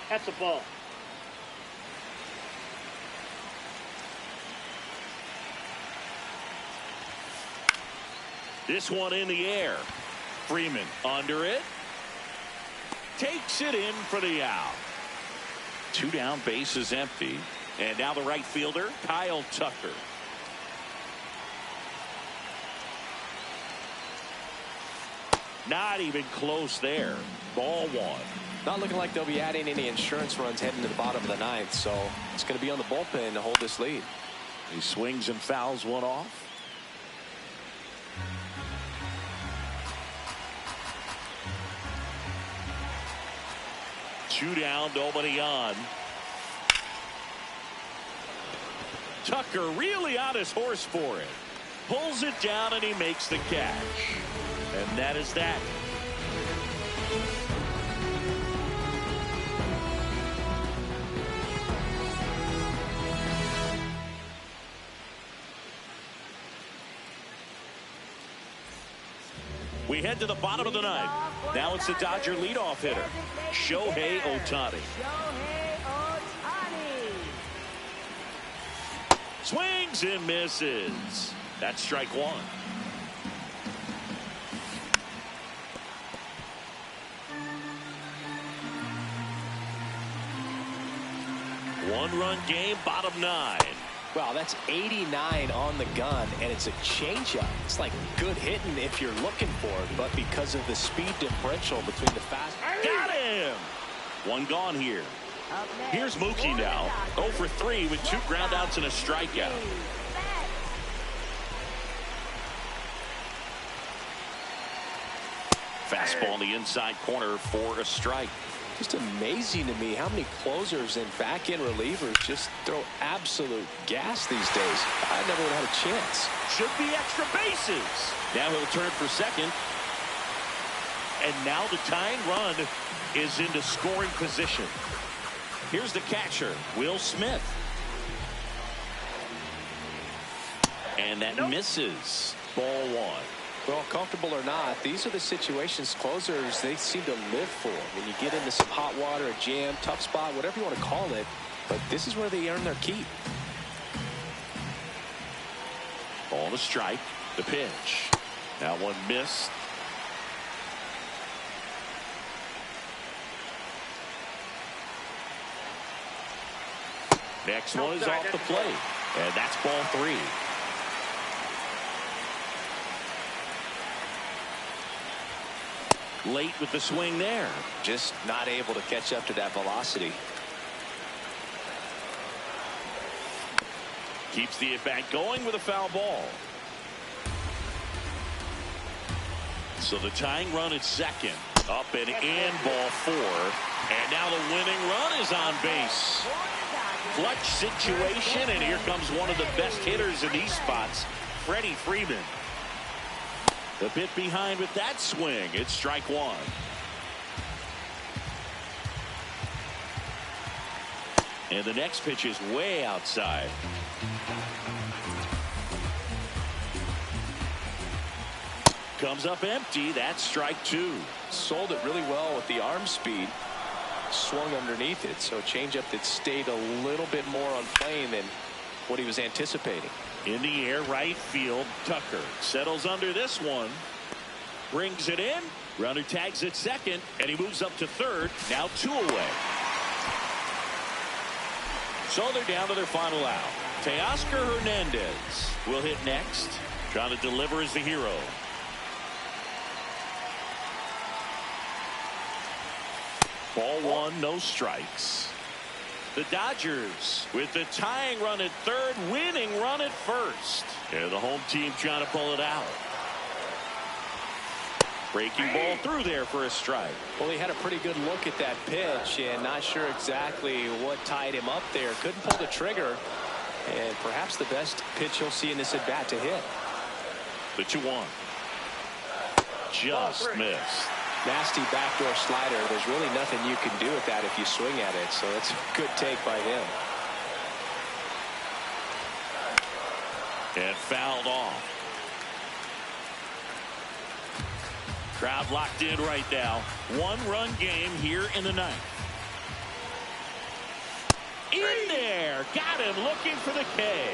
That's a ball. This one in the air. Freeman under it. Takes it in for the out. 2 down, base is empty. And now the right fielder, Kyle Tucker. Not even close there. Ball 1. Not looking like they'll be adding any insurance runs heading to the bottom of the 9th, so it's going to be on the bullpen to hold this lead. He swings and fouls one off. Two down, nobody on. Tucker really on his horse for it. Pulls it down and he makes the catch. And that is that. We head to the bottom of the 9th. Now it's the Dodger leadoff hitter, Shohei Ohtani. Swings and misses. That's strike 1. One-run game, bottom 9. Wow, that's 89 on the gun, and it's a changeup. It's like good hitting if you're looking for it, but because of the speed differential between the fast. Got him! One gone here. Here's Mookie now. 0 for 3 with 2 groundouts and a strikeout. Fastball in the inside corner for a strike. Just amazing to me how many closers and back-end relievers just throw absolute gas these days. I never would have had a chance. Should be extra bases. Now he'll turn for second. And now the tying run is into scoring position. Here's the catcher, Will Smith. And that misses. Ball 1. Well, comfortable or not, these are the situations closers they seem to live for. When you get into some hot water, a jam, tough spot, whatever you want to call it. But this is where they earn their keep. Ball to strike. The pitch. That one missed. Next one is off the plate. And that's ball 3. Late with the swing there. Just not able to catch up to that velocity. Keeps the at-bat going with a foul ball. So the tying run at second. Up and in, ball 4. And now the winning run is on base. Clutch situation, and here comes one of the best hitters in these spots, Freddie Freeman. The bit behind with that swing. It's strike 1. And the next pitch is way outside. Comes up empty. That's strike 2. Sold it really well with the arm speed. Swung underneath it, so a changeup that stayed a little bit more on plane than what he was anticipating. In the air, right field. Tucker settles under this one. Brings it in. Runner tags at second, and he moves up to third. Now 2 away. So they're down to their final out. Teoscar Hernandez will hit next. Trying to deliver as the hero. Ball 1, no strikes. The Dodgers with the tying run at third, winning run at first. Yeah, the home team trying to pull it out. Breaking ball through there for a strike. Well, he had a pretty good look at that pitch and not sure exactly what tied him up there. Couldn't pull the trigger, and perhaps the best pitch he'll see in this at bat to hit. The 2-1. Just missed. Nasty backdoor slider. There's really nothing you can do with that if you swing at it, so that's a good take by him. And fouled off. Crowd locked in right now. 1-run game here in the 9th. In there. Got him looking for the K.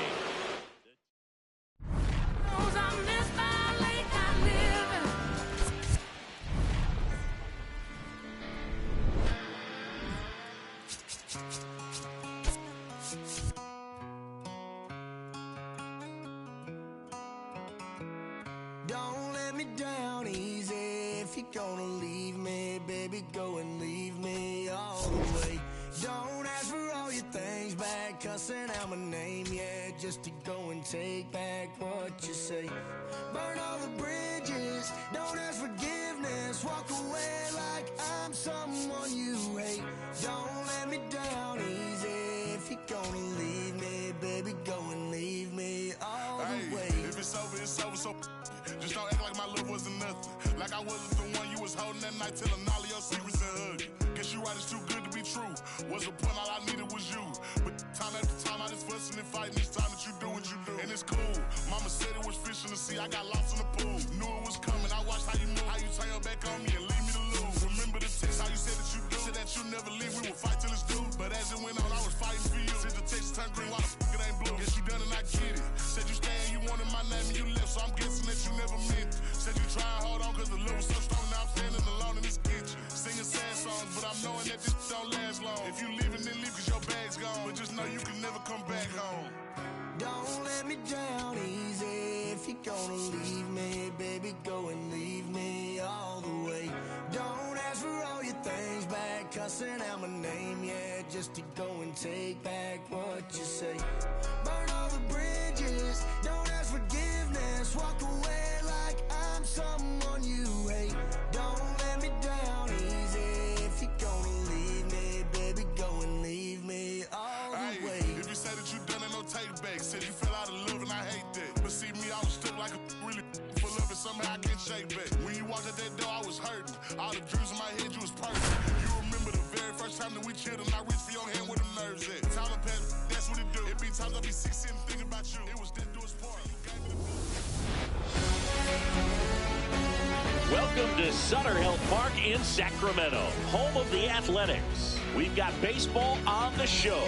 Don't let me down easy. If you're gonna leave me, baby, go and leave me all the way. Don't ask for all your things back, cussing out my name, yeah, just to go and take back what you say. Burn all the bridges, don't ask forgiveness, walk away like I'm someone you hate. Don't let me down easy. If you're gonna leave me, baby, go and leave me all the way. If it's over, it's over, so just don't act like my love wasn't nothing. Like I wasn't the one you was holding that night, telling all of your secrets and hugging. Guess you right, it's too good to be true. What's the point? All I needed was you. But time after time, I just fussing and fighting each time that you do what you do. And it's cool. Mama said it was fish in the sea. I got lost in the pool. Knew it was coming. I watched how you move, how you turn your back on me and leave me to lose. Remember the text, how you said that you do. Said that you never leave. We would fight till it's due. But as it went on, I was fighting for you. Said the text turned green, why the fuck it ain't blue? Guess you done and I get it. Said you stay and you wanted my name and you left, so I'm guessing that you never meant it. Said you try and hold on cause the love was so strong. Now I'm standing alone in this singing sad songs, but I'm knowing that this don't last long. If you leaving, then leave cause your bag's gone. But just know you never come back home. Don't let me down easy. If you're gonna leave me, baby, go and leave me all the way. Don't ask for all your things back, cussing out my name, yeah, just to go and take back what you say. Burn all the bridges, don't ask forgiveness, walk away like I'm someone you hate. Don't let me down easy. If you're gonna leave me, baby, go and leave me all the way. If you say that you done it, no take back. Said you fell out of love and I hate that. But see me, I was stuck like a really full of it. Somehow I can't shake back. When you walked out that door, I was hurting. All the dreams in my head, you was perfect. You remember the very first time that we chilled and I reached for your hand where the nerves at. Tyler Perry, that's what it do. It be times I be 16 and thinking about you. It was that do its part. Welcome to Sutter Health Park in Sacramento, home of the Athletics. We've got baseball on the show.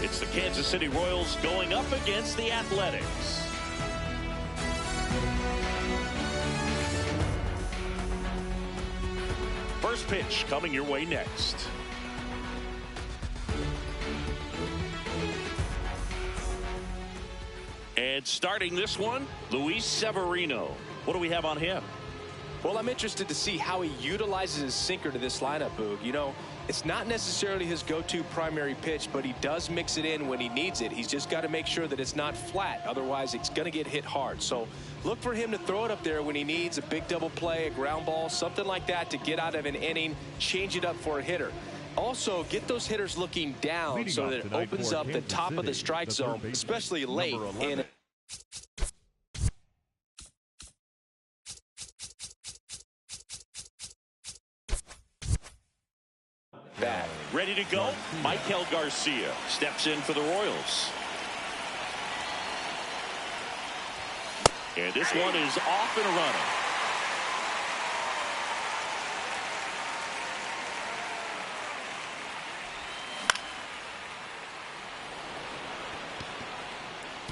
It's the Kansas City Royals going up against the Athletics. First pitch coming your way next. And starting this one, Luis Severino. What do we have on him? Well, I'm interested to see how he utilizes his sinker to this lineup, Boog. You know, it's not necessarily his go-to primary pitch, but he does mix it in when he needs it. He's just got to make sure that it's not flat. Otherwise, it's going to get hit hard. So look for him to throw it up there when he needs a big double play, a ground ball, something like that to get out of an inning, change it up for a hitter. Also, get those hitters looking down so that it opens up the top of the strike zone, especially late in. Bat. Ready to go? Michael Garcia steps in for the Royals. And this one is off and running.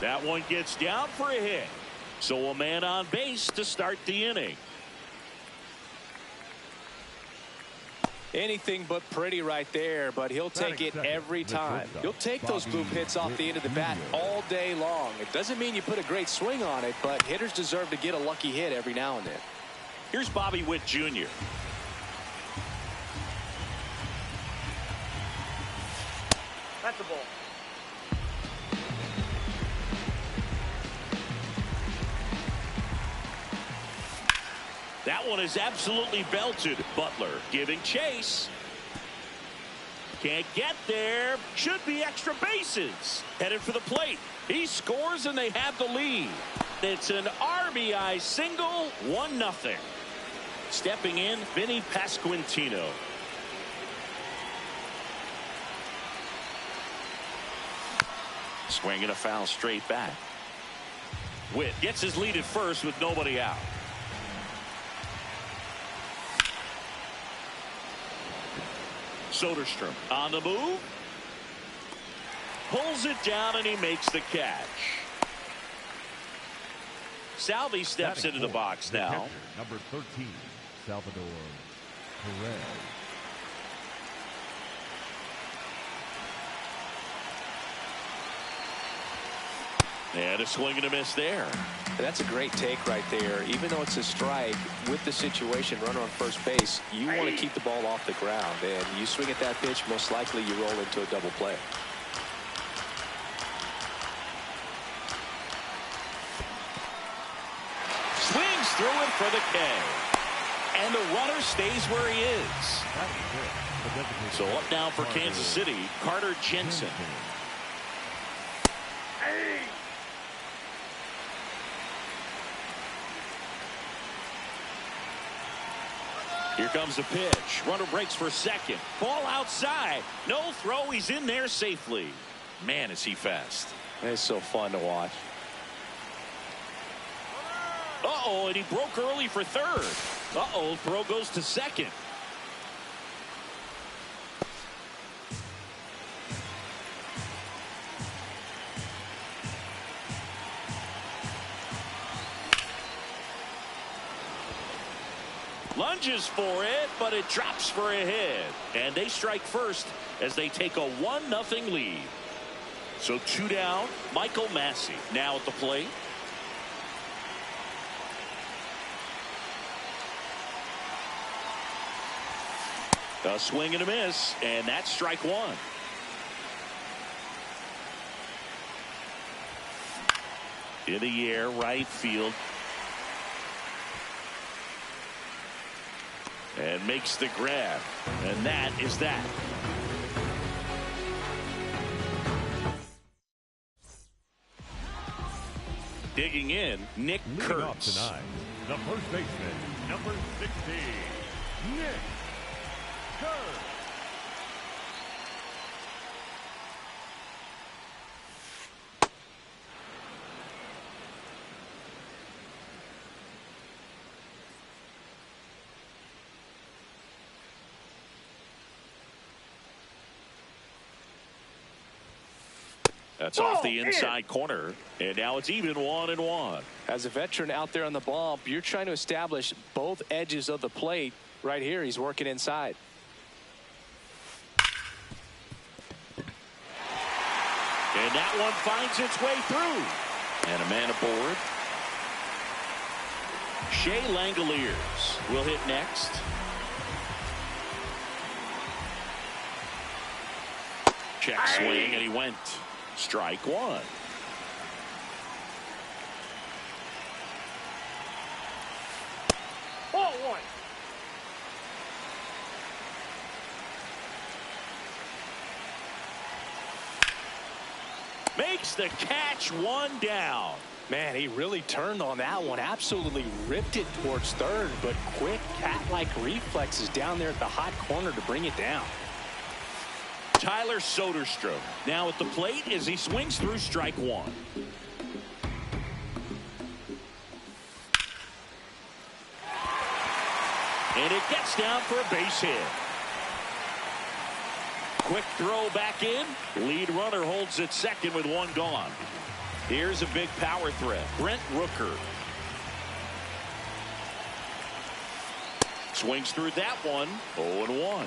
That one gets down for a hit. So a man on base to start the inning. Anything but pretty right there, but he'll take it every time. He'll take those bloop hits off the end of the bat all day long. It doesn't mean you put a great swing on it, but hitters deserve to get a lucky hit every now and then. Here's Bobby Witt Jr. That's a ball. That one is absolutely belted. Butler giving chase. Can't get there. Should be extra bases. Headed for the plate. He scores and they have the lead. It's an RBI single, 1-0. Stepping in, Vinny Pasquantino. Swinging a foul straight back. Witt gets his lead at first with nobody out. Soderstrom on the move. Pulls it down and he makes the catch. Salvi steps into the box now. Number 13, Salvador Perez. And a swing and a miss there. That's a great take right there. Even though it's a strike, with the situation, runner on first base, you want to keep the ball off the ground. And you swing at that pitch, most likely you roll into a double play. Swings through it for the K. And the runner stays where he is. So up now for Kansas City, Carter Jensen. Here comes the pitch. Runner breaks for second. Ball outside. No throw. He's in there safely. Man, is he fast. It's so fun to watch. Uh-oh, and he broke early for third. Uh-oh, throw goes to second. Lunges for it, but it drops for a hit. And they strike first as they take a 1-0 lead. So 2 down. Michael Massey now at the plate. A swing and a miss, and that's strike one. In the air, right field. And makes the grab. And that is that. Digging in, Nick Leading off Kurtz. tonight, the first baseman, number 60, Nick Kurtz. That's off the inside corner, and now it's even 1-1. As a veteran out there on the bump, you're trying to establish both edges of the plate. Right here, he's working inside. And that one finds its way through. And a man aboard. Shea Langoliers will hit next. Check swing, and he went. Strike one. Ball one. Makes the catch, one down. Man, he really turned on that one. Absolutely ripped it towards third, but quick cat-like reflexes down there at the hot corner to bring it down. Tyler Soderstrom now at the plate as he swings through strike one. And it gets down for a base hit. Quick throw back in. Lead runner holds at second with one gone. Here's a big power threat. Brent Rooker. Swings through that one. 0-1.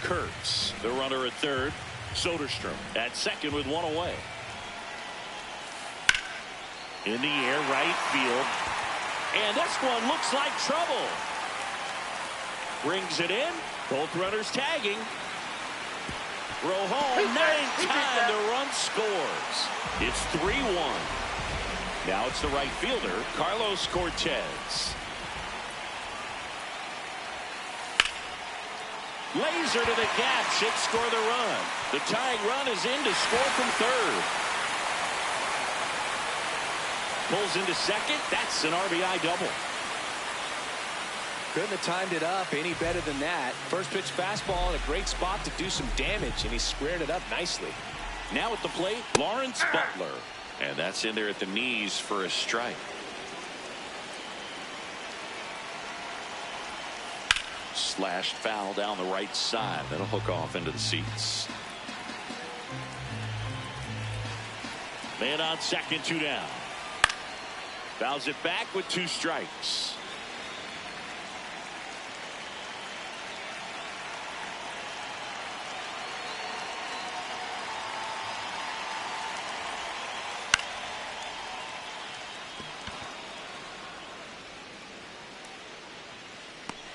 Kurtz, the runner at third. Soderstrom at second with one away. In the air, right field. And this one looks like trouble. Brings it in. Both runners tagging. Rojo, ninth time the run scores. It's 3-1. Now it's the right fielder, Carlos Cortez. Laser to the gap should score the run. The tying run is in to score from third. Pulls into second. That's an RBI double. Couldn't have timed it up any better than that. First pitch fastball in a great spot to do some damage, and he squared it up nicely. Now at the plate, Lawrence Butler. And that's in there at the knees for a strike. Slashed foul down the right side. That'll hook off into the seats. Man on second, 2 down. Fouls it back with 2 strikes.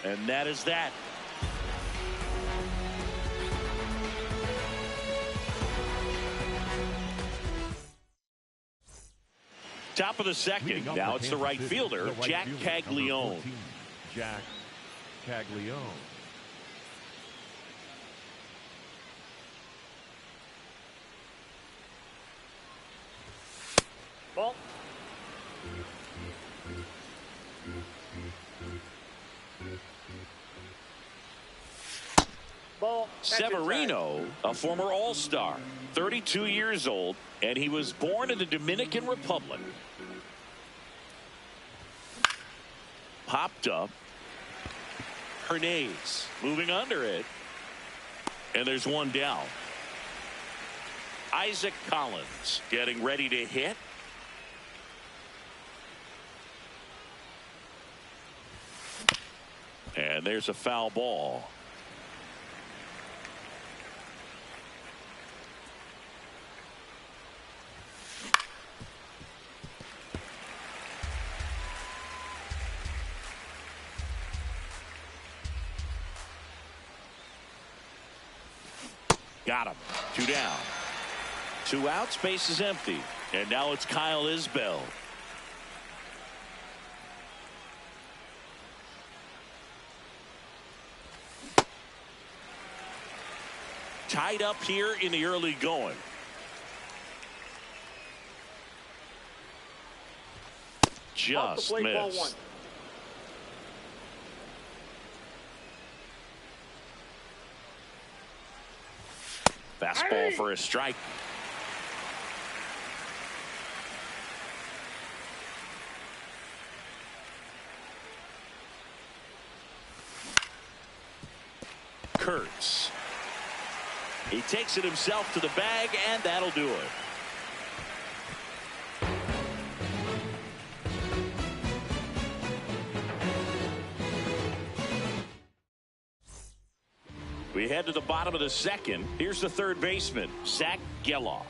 And that is that. Top of the second. Now it's the right fielder, Jack Caglione. Jack Caglione. Ball. Ball. Severino, a former All-Star, 32 years old, and he was born in the Dominican Republic. Popped up. Hernandez moving under it. And there's one down. Isaac Collins getting ready to hit. And there's a foul ball. Got him. 2 down. 2 outs. Base is empty. And now it's Kyle Isbell. Tied up here in the early going. Just missed. Fastball for a strike. Kurtz. He takes it himself to the bag, and that'll do it. We head to the bottom of the second. Here's the third baseman, Zach Geloff.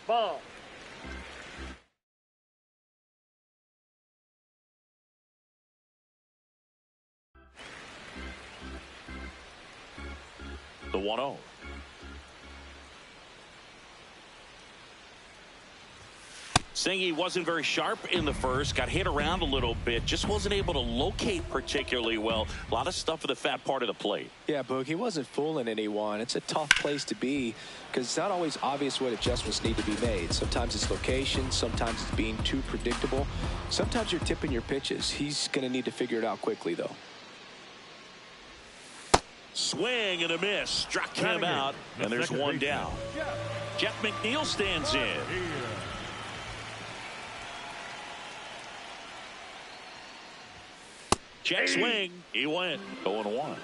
Ball. The 1-0. Singy wasn't very sharp in the first, got hit around a little bit, just wasn't able to locate particularly well. A lot of stuff at the fat part of the plate. Yeah, Boog, he wasn't fooling anyone. It's a tough place to be because it's not always obvious what adjustments need to be made. Sometimes it's location, sometimes it's being too predictable. Sometimes you're tipping your pitches. He's going to need to figure it out quickly, though. Swing and a miss. Struck him out, and there's 1 down. Jeff McNeil stands in. Check swing. He went 0-1.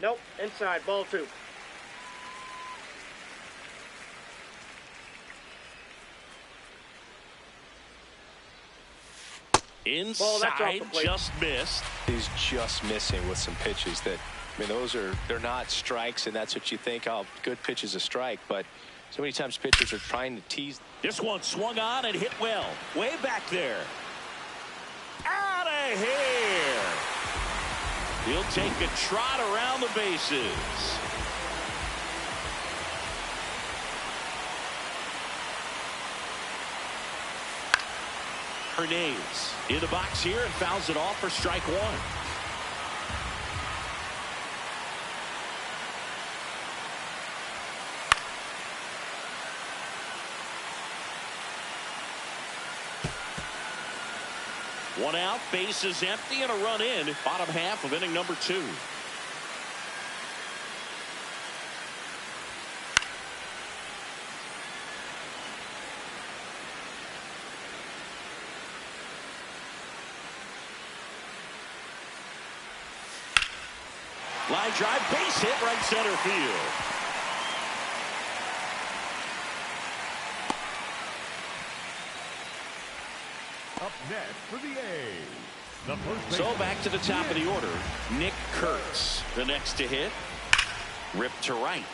Nope. Inside. Ball 2. Inside, just missed. He's just missing with some pitches that, I mean, they're not strikes, and that's what you think, oh, good pitch is a strike, but so many times pitchers are trying to tease. This one swung on and hit well. Way back there. Out of here. He'll take a trot around the bases. Hernandez in the box here and fouls it off for strike 1. One out, base is empty, and a run in. Bottom half of inning number 2. Line drive, base hit, right center field. Up next for the A's, the first So baseman, back to the top of the order. Nick Kurtz, the next to hit. Ripped to right.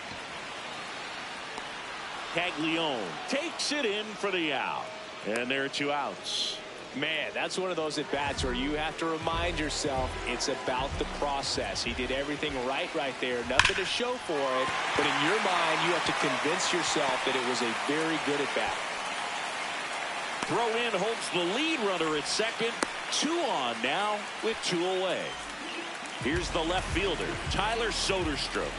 Caglione takes it in for the out. And there are 2 outs. Man, that's one of those at-bats where you have to remind yourself it's about the process. He did everything right there. Nothing to show for it. But in your mind, you have to convince yourself that it was a very good at-bat. Throw in holds the lead runner at second. 2 on now with 2 away. Here's the left fielder, Tyler Soderstrom.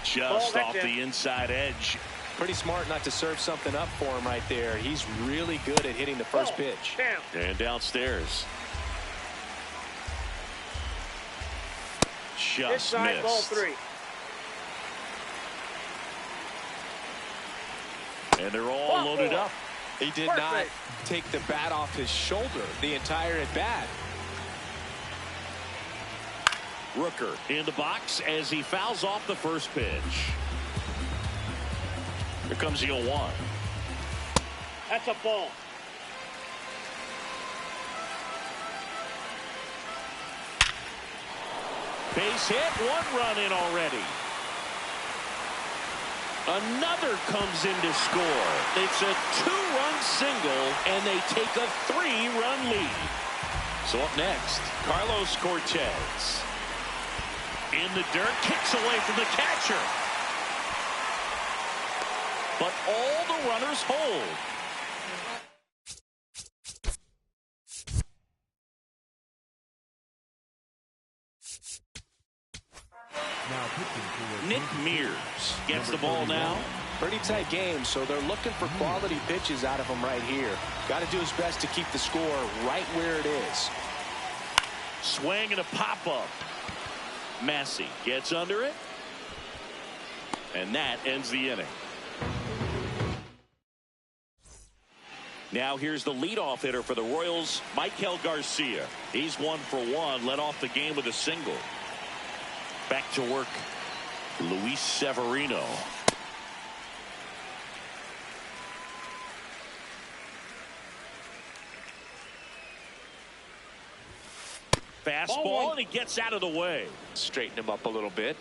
Just off the inside edge. Pretty smart not to serve something up for him right there. He's really good at hitting the first pitch. And downstairs. Just Inside, missed. ball 3. And they're all loaded up. He did not take the bat off his shoulder the entire at bat. Rooker in the box as he fouls off the first pitch. Here comes the 0-1. That's a ball. Base hit, 1 run in already. Another comes in to score. It's a 2-run single, and they take a 3-run lead. So up next, Carlos Cortez. In the dirt, kicks away from the catcher. But all the runners hold. Nick Mears gets the ball now. Pretty tight game, so they're looking for quality pitches out of him right here. Got to do his best to keep the score right where it is. Swing and a pop-up. Massey gets under it. And that ends the inning. Now here's the leadoff hitter for the Royals, Michael Garcia. He's 1 for 1, led off the game with a single. Back to work, Luis Severino. Fastball, and he gets out of the way. Straighten him up a little bit.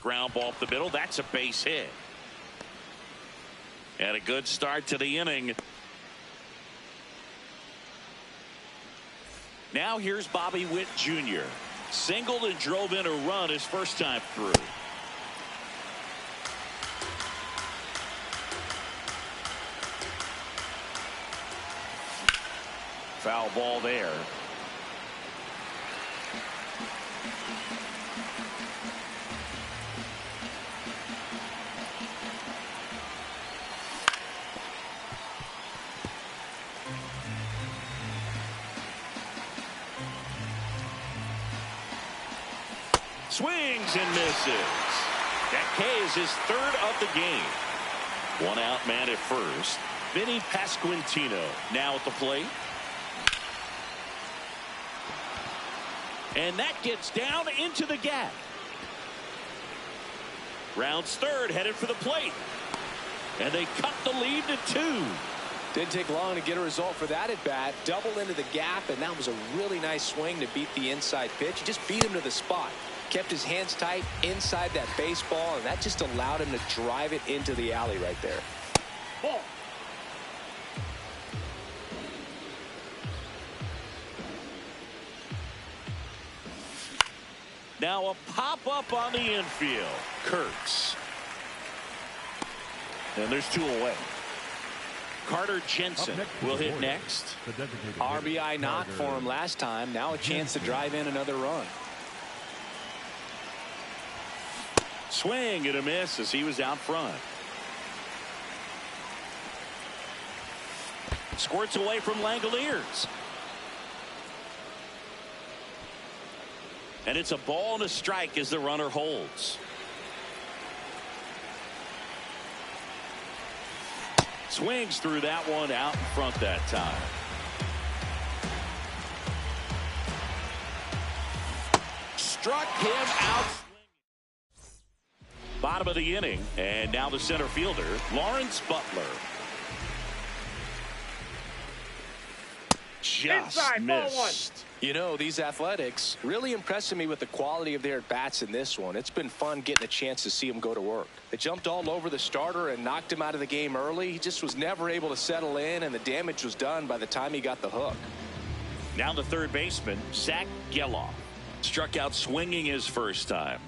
Ground ball up the middle. That's a base hit. And a good start to the inning. Now here's Bobby Witt Jr. Singled and drove in a run his first time through. Foul ball there. Swings and misses. That K is his 3rd of the game. 1 out man at first. Vinny Pasquantino now at the plate. And that gets down into the gap. Rounds 3rd, headed for the plate. And they cut the lead to 2. Didn't take long to get a result for that at bat. Double into the gap, and that was a really nice swing to beat the inside pitch. He just beat him to the spot. Kept his hands tight inside that baseball, and that just allowed him to drive it into the alley right there. Ball. Now a pop-up on the infield. Kurtz. And there's 2 away. Carter Jensen will hit next. RBI knock for him last time. Now a chance to drive in another run. Swing and a miss as he was out front. Squirts away from Langoliers. And it's a ball and a strike as the runner holds. Swings through that one out in front that time. Struck him out. Bottom of the inning, and now the center fielder, Lawrence Butler. Just Inside, ball 1. missed. You know, these Athletics really impressing me with the quality of their at-bats in this one. It's been fun getting a chance to see them go to work. They jumped all over the starter and knocked him out of the game early. He just was never able to settle in, and the damage was done by the time he got the hook. Now the third baseman, Zach Geloff. Struck out swinging his first time.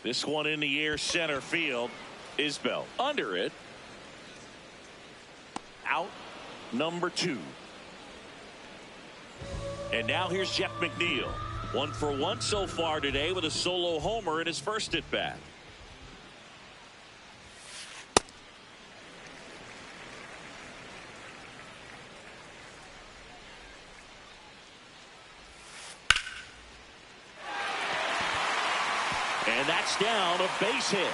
This one in the air, center field. Isbell under it. Out number 2. And now here's Jeff McNeil. 1 for 1 so far today with a solo homer in his first at bat. And that's down a base hit.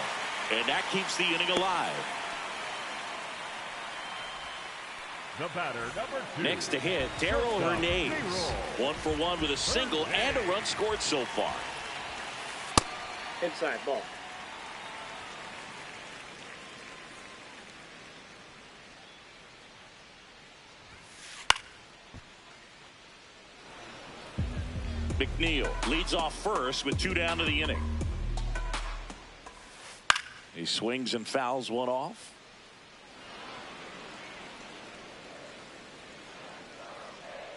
And that keeps the inning alive. The batter, number 2. Next to hit, Darrell Hernandez. 1 for 1 with a single and a run scored so far. Inside ball. McNeil leads off first with 2 down to the inning. He swings and fouls one off.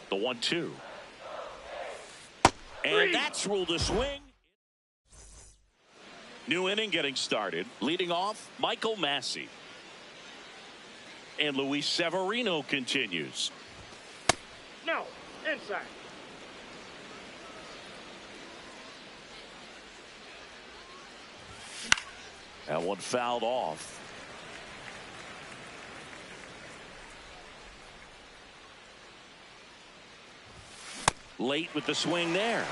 The 1-2. And that's ruled a swing. New inning getting started. Leading off, Michael Massey. And Luis Severino continues. No. Inside. That one fouled off. Late with the swing there.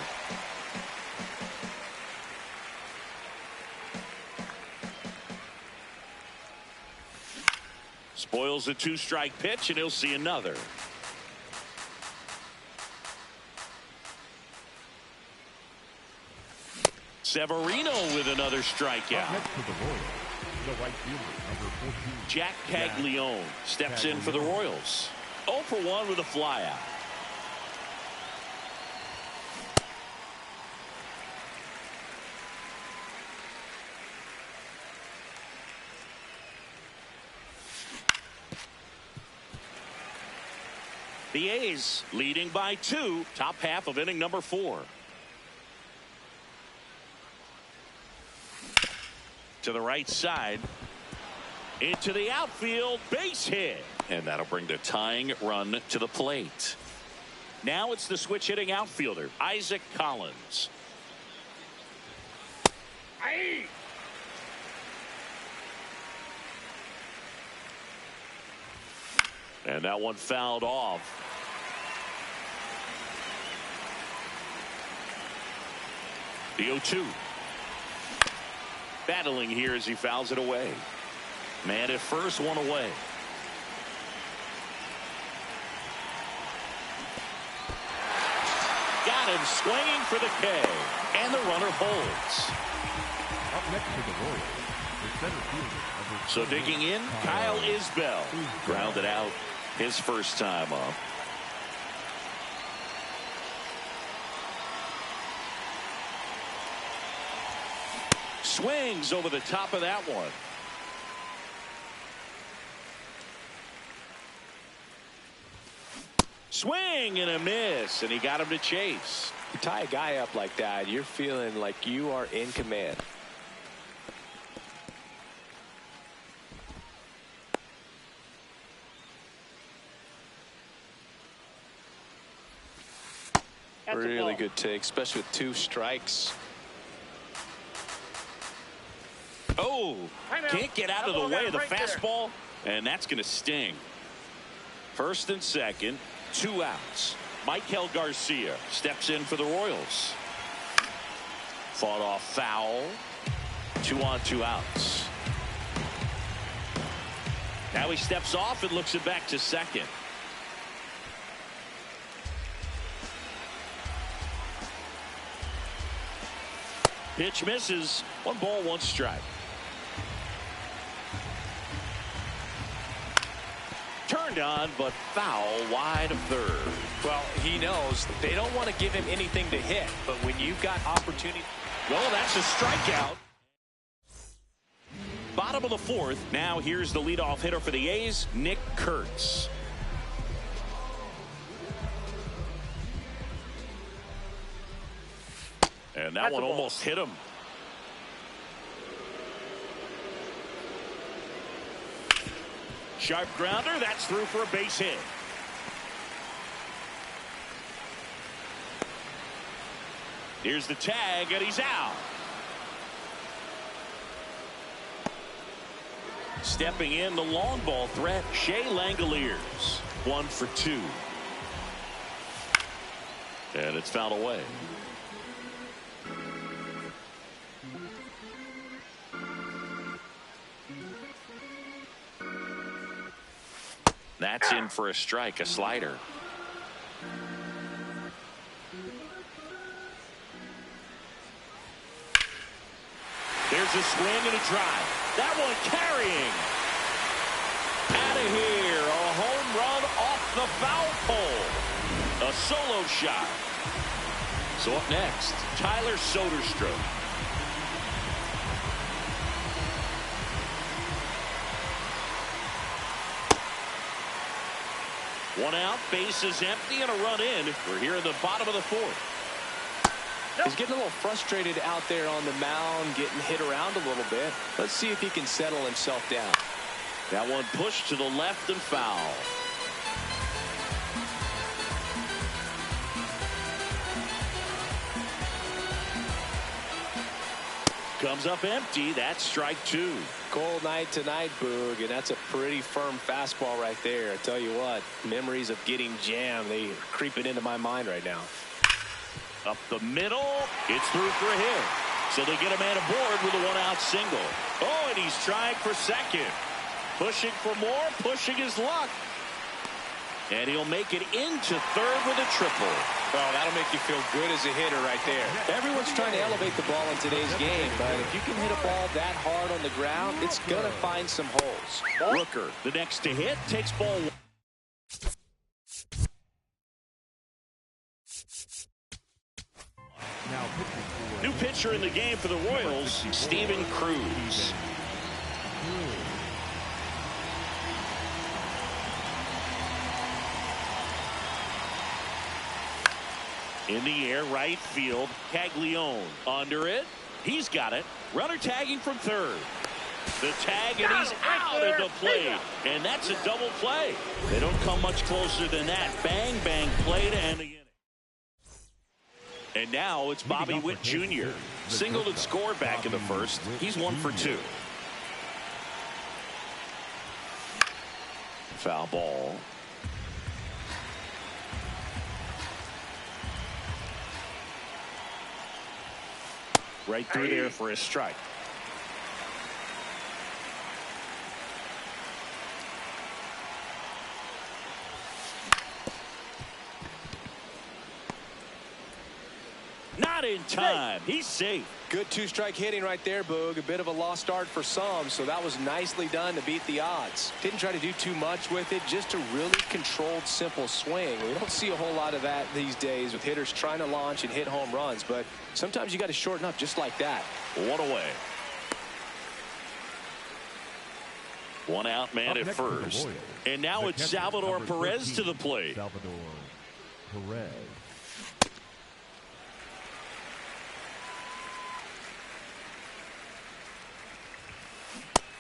Spoils the 2-strike pitch, and he'll see another. Severino with another strikeout. Next to the Royals, the right fielder, number 14. Jack Caglione steps in for the Royals. 0 for 1 with a flyout. The A's leading by 2, top half of inning number 4. To the right side. Into the outfield, base hit. And that'll bring the tying run to the plate. Now it's the switch hitting outfielder, Isaac Collins. Aye. And that one fouled off. The 0-2. Battling here as he fouls it away. Man at first, one away. Got him swinging for the K. And the runner holds. Up next to the Royals, the center fielder, number So digging in, Kyle Isbell. Grounded out his first time up. Swings over the top of that one. Swing and a miss, and he got him to chase. You tie a guy up like that, you're feeling like you are in command. That's a Really ball. good take, especially with 2 strikes. Oh, Timeout. can't get out of the Elbow way down of the right there. fastball, and that's going to sting. First and second, 2 outs. Michael Garcia steps in for the Royals. Fought off foul. 2 on, 2 outs. Now he steps off and looks it back to second. Pitch misses. 1 ball, 1 strike. Turned on, but foul wide of third. Well, he knows they don't want to give him anything to hit, but when you've got opportunity. Well, that's a strikeout. Bottom of the 4th. Now here's the leadoff hitter for the A's, Nick Kurtz. And that That's one a ball. almost hit him. Sharp grounder. That's through for a base hit. Here's the tag, and he's out. Stepping in, the long ball threat, Shea Langoliers. 1 for 2. And it's fouled away. That's in for a strike, a slider. There's a swing and a drive. That one carrying. Out of here. A home run off the foul pole. A solo shot. So up next, Tyler Soderstrom. One out, bases empty, and a run in. We're here in the bottom of the fourth. He's getting a little frustrated out there on the mound, getting hit around a little bit. Let's see if he can settle himself down. That one pushed to the left and foul. Comes up empty. That's strike two. Cold night tonight, Boog, and that's a pretty firm fastball right there. I tell you what, memories of getting jammed, they are creeping into my mind right now. Up the middle. It's through for a hit. So they get a man aboard with a one-out single. Oh, and he's trying for second. Pushing for more, pushing his luck. And he'll make it into third with a triple. Well, that'll make you feel good as a hitter right there. Everyone's trying to elevate the ball in today's game, but if you can hit a ball that hard on the ground, it's going to find some holes. Rooker, the next to hit, takes ball one. New pitcher in the game for the Royals, Steven Cruz. In the air, right field, Caglione under it. He's got it. Runner tagging from third. The tag, and he's out at the plate. And that's a double play. They don't come much closer than that. Bang, bang play to end the inning. And now it's Bobby Witt Jr. Singled and scored back in the first. He's 1 for 2. Foul ball. Right through there for a strike. Not in time. He's safe. Good two-strike hitting right there, Boog. A bit of a lost start for some, so that was nicely done to beat the odds. Didn't try to do too much with it, just a really controlled, simple swing. We don't see a whole lot of that these days with hitters trying to launch and hit home runs, but sometimes you got to shorten up just like that. One away. One out man at first. And now it's Salvador Perez to the plate. Salvador Perez.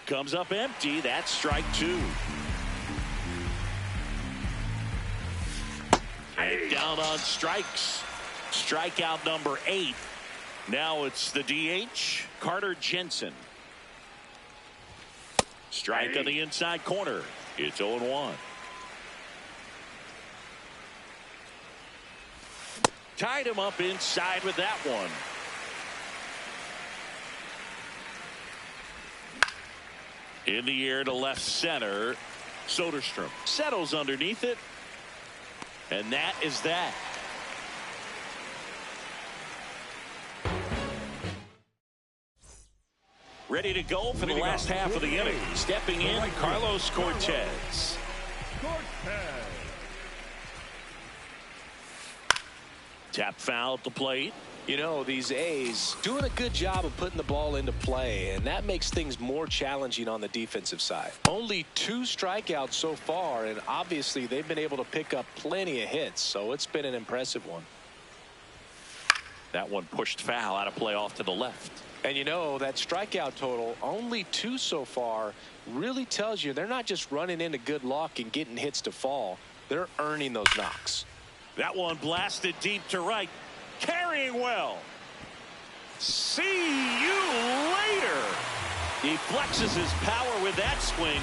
Comes up empty. That's strike two. And down on strikes. Strikeout number 8. Now it's the DH, Carter Jensen. Strike on the inside corner. It's 0-1. Tied him up inside with that one. In the air to left center. Soderstrom settles underneath it. And that is that. Ready to go for the last half of the inning. Stepping in, Carlos Cortez. Tap foul at the plate. You know, these A's doing a good job of putting the ball into play, and that makes things more challenging on the defensive side. Only 2 strikeouts so far, and obviously they've been able to pick up plenty of hits, so it's been an impressive one. That one pushed foul out of play off to the left. And you know, that strikeout total, only 2 so far, really tells you they're not just running into good luck and getting hits to fall. They're earning those knocks. That one blasted deep to right. Carrying well. See you later. He flexes his power with that swing.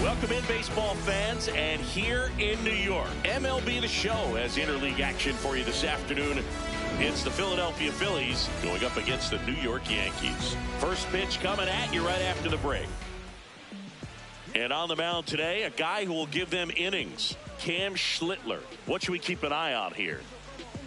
Welcome in, baseball fans, and here in New York, MLB The Show has interleague action for you this afternoon. It's the Philadelphia Phillies going up against the New York Yankees. First pitch coming at you right after the break. And on the mound today, a guy who will give them innings, Cam Schlittler. What should we keep an eye on here?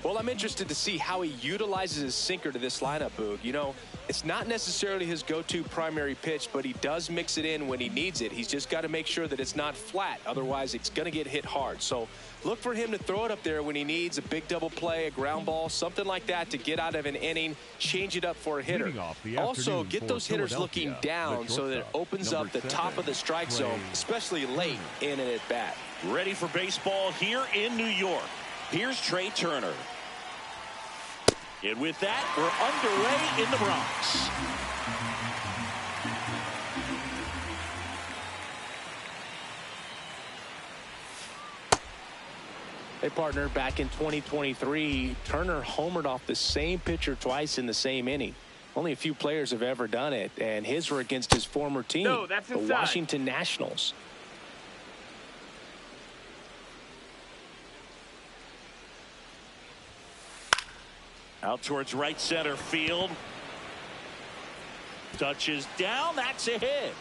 Well, I'm interested to see how he utilizes his sinker to this lineup, Boog. You know, it's not necessarily his go-to primary pitch, but he does mix it in when he needs it. He's just got to make sure that it's not flat. Otherwise, it's going to get hit hard. So look for him to throw it up there when he needs a big double play, a ground ball, something like that to get out of an inning, change it up for a hitter. Also, get those hitters looking down so that it opens up the top of the strike zone, especially late in an at-bat. Ready for baseball here in New York. Here's Trey Turner. And with that, we're underway in the Bronx. Hey, partner, back in 2023, Turner homered off the same pitcher twice in the same inning. Only a few players have ever done it, and his were against his former team, the Washington Nationals. Out towards right center field. Touches down. That's a hit.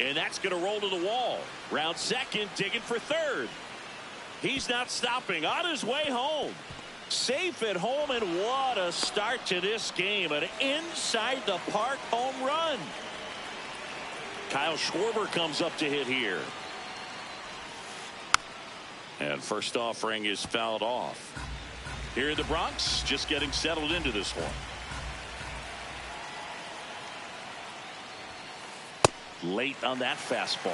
And that's going to roll to the wall. Round second, digging for third. He's not stopping. On his way home. Safe at home, and what a start to this game. An inside the park home run. Kyle Schwarber comes up to hit here. And first offering is fouled off. Here in the Bronx, just getting settled into this one. Late on that fastball.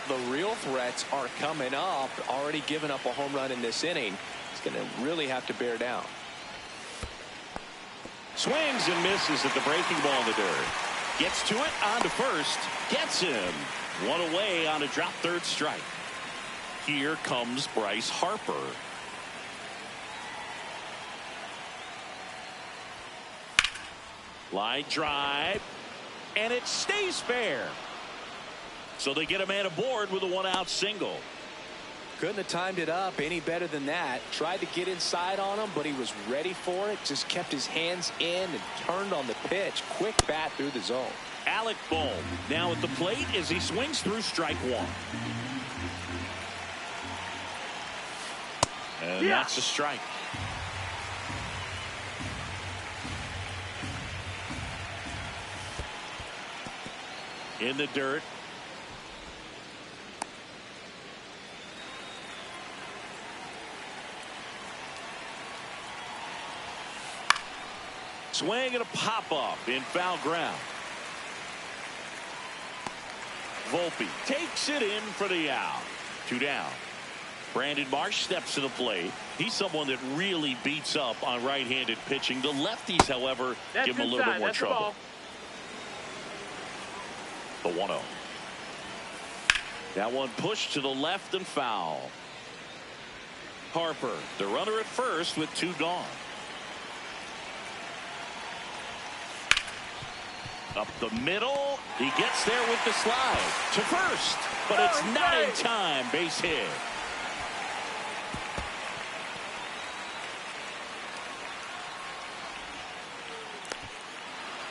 The real threats are coming up. Already given up a home run in this inning. He's going to really have to bear down. Swings and misses at the breaking ball in the dirt. Gets to it, on to first. Gets him. One away on a drop third strike. Here comes Bryce Harper. Line drive, and it stays fair. So they get a man aboard with a one-out single. Couldn't have timed it up any better than that. Tried to get inside on him, but he was ready for it. Just kept his hands in and turned on the pitch. Quick bat through the zone. Alec Bohm now at the plate as he swings through strike one. And that's a strike. In the dirt. Swing and a pop-up in foul ground. Volpe takes it in for the out. 2 down. Brandon Marsh steps to the plate. He's someone that really beats up on right-handed pitching. The lefties, however, give him a little bit more trouble. The 1-0. That one pushed to the left and foul. Harper, the runner at first with 2 gone. Up the middle. He gets there with the slide to first, but it's not in time. Base hit.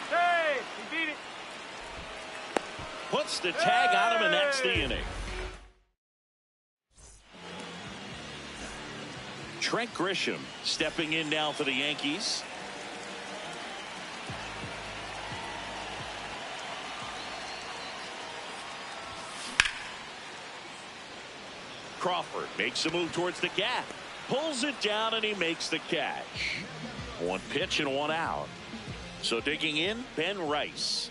Hey, he beat it. Puts the tag on him, and that's the inning. Trent Grisham stepping in now for the Yankees. Crawford makes a move towards the gap, pulls it down, and he makes the catch. 1 pitch and 1 out. So digging in, Ben Rice.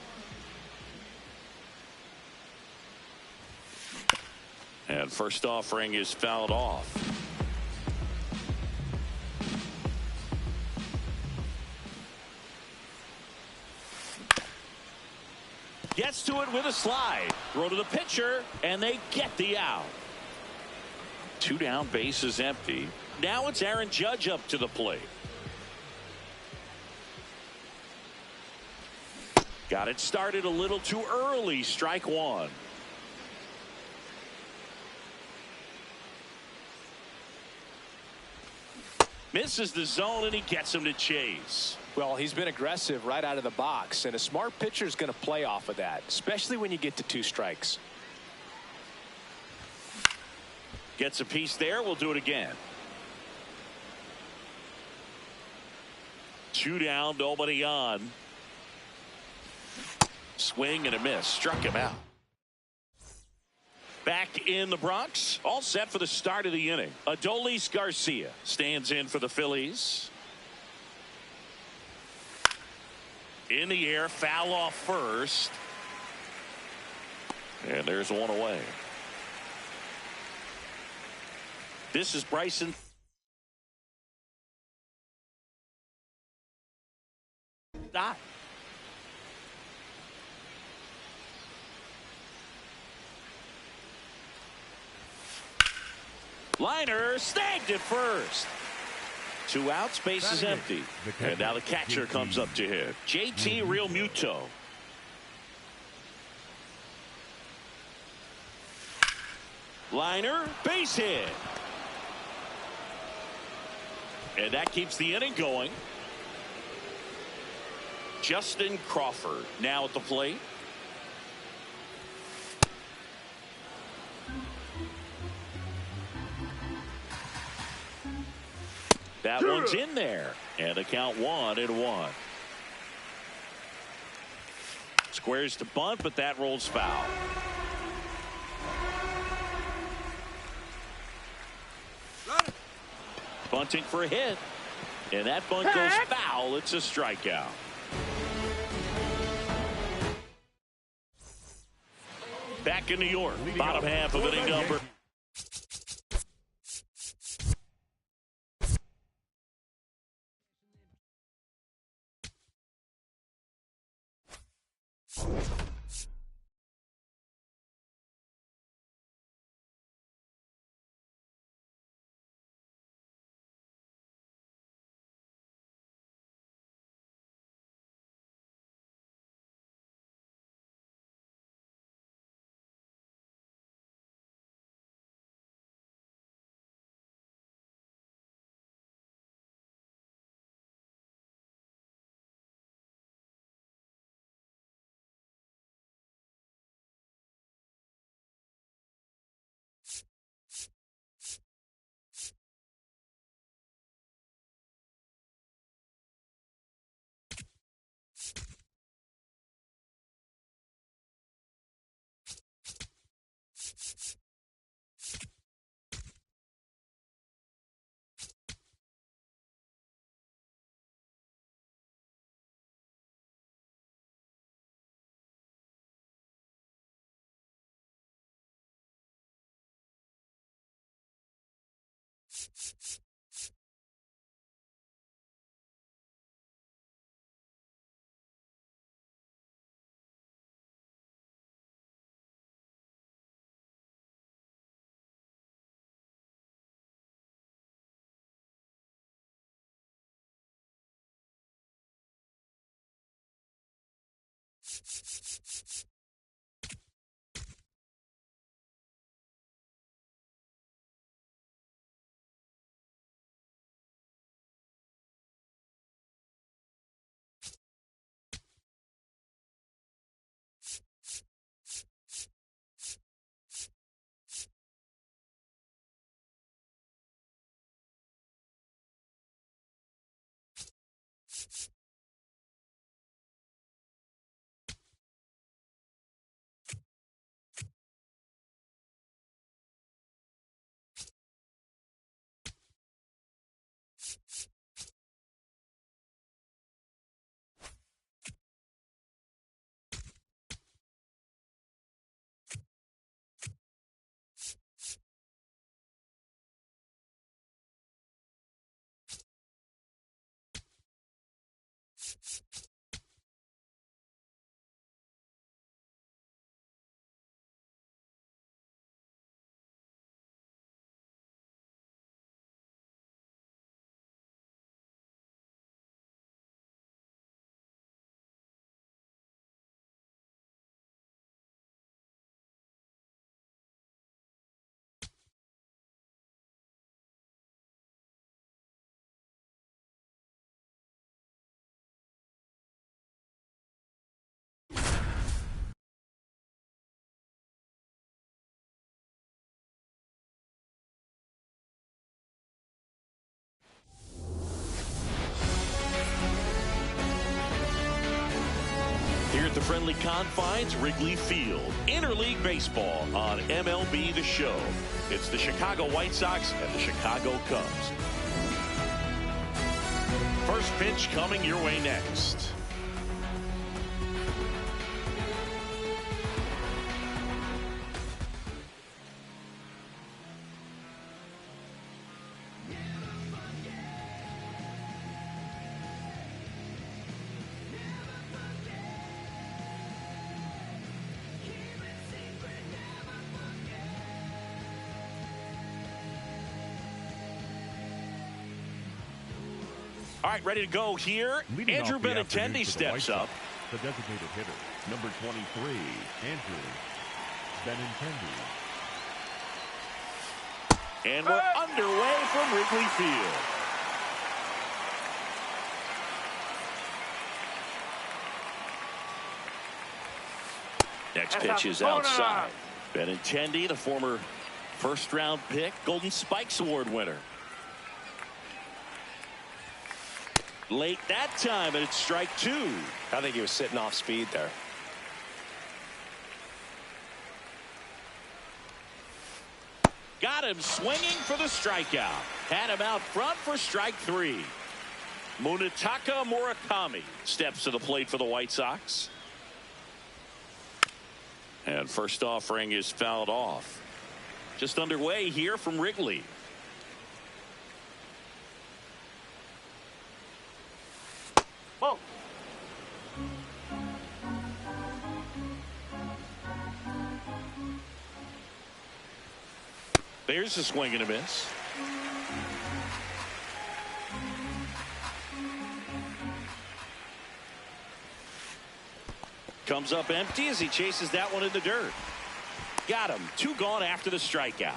And first offering is fouled off. Gets to it with a slide. Throw to the pitcher, and they get the out. 2 down, base is empty. Now it's Aaron Judge up to the plate. Got it started a little too early. Strike 1. Misses the zone, and he gets him to chase. Well, he's been aggressive right out of the box, and a smart pitcher is going to play off of that, especially when you get to 2 strikes. Gets a piece there. We'll do it again. 2 down, nobody on. Swing and a miss. Struck him out. Back in the Bronx. All set for the start of the inning. Adolis Garcia stands in for the Phillies. In the air. Foul off first. And there's 1 away. This is Bryson. Dot. Liner snagged it first. 2 outs, base is empty. And now the catcher comes up to hit. JT Realmuto. Liner, base hit. And that keeps the inning going. Justin Crawford now at the plate. That one's in there. And the count 1-1. Squares to bunt, but that rolls foul. Bunting for a hit. And that bunt goes foul. It's a strikeout. Back in New York. Bottom half of inning number Here at the friendly confines, Wrigley Field. Interleague baseball on MLB The Show. It's the Chicago White Sox and the Chicago Cubs. First pitch coming your way next. All right, ready to go here. Leading Andrew off the afternoon Benintendi for the steps White up. Sox, the designated hitter, number 23, Andrew Benintendi. And we're underway from Wrigley Field. Next pitch is outside. Benintendi, the former first-round pick, Golden Spikes Award winner. Late that time, and it's strike two. I think he was sitting off speed there. Got him swinging for the strikeout. Had him out front for strike three. Munetaka Murakami steps to the plate for the White Sox. And first offering is fouled off. Just underway here from Wrigley. Whoa. There's a swing and a miss. Comes up empty as he chases that one in the dirt. Got him. Two gone after the strikeout.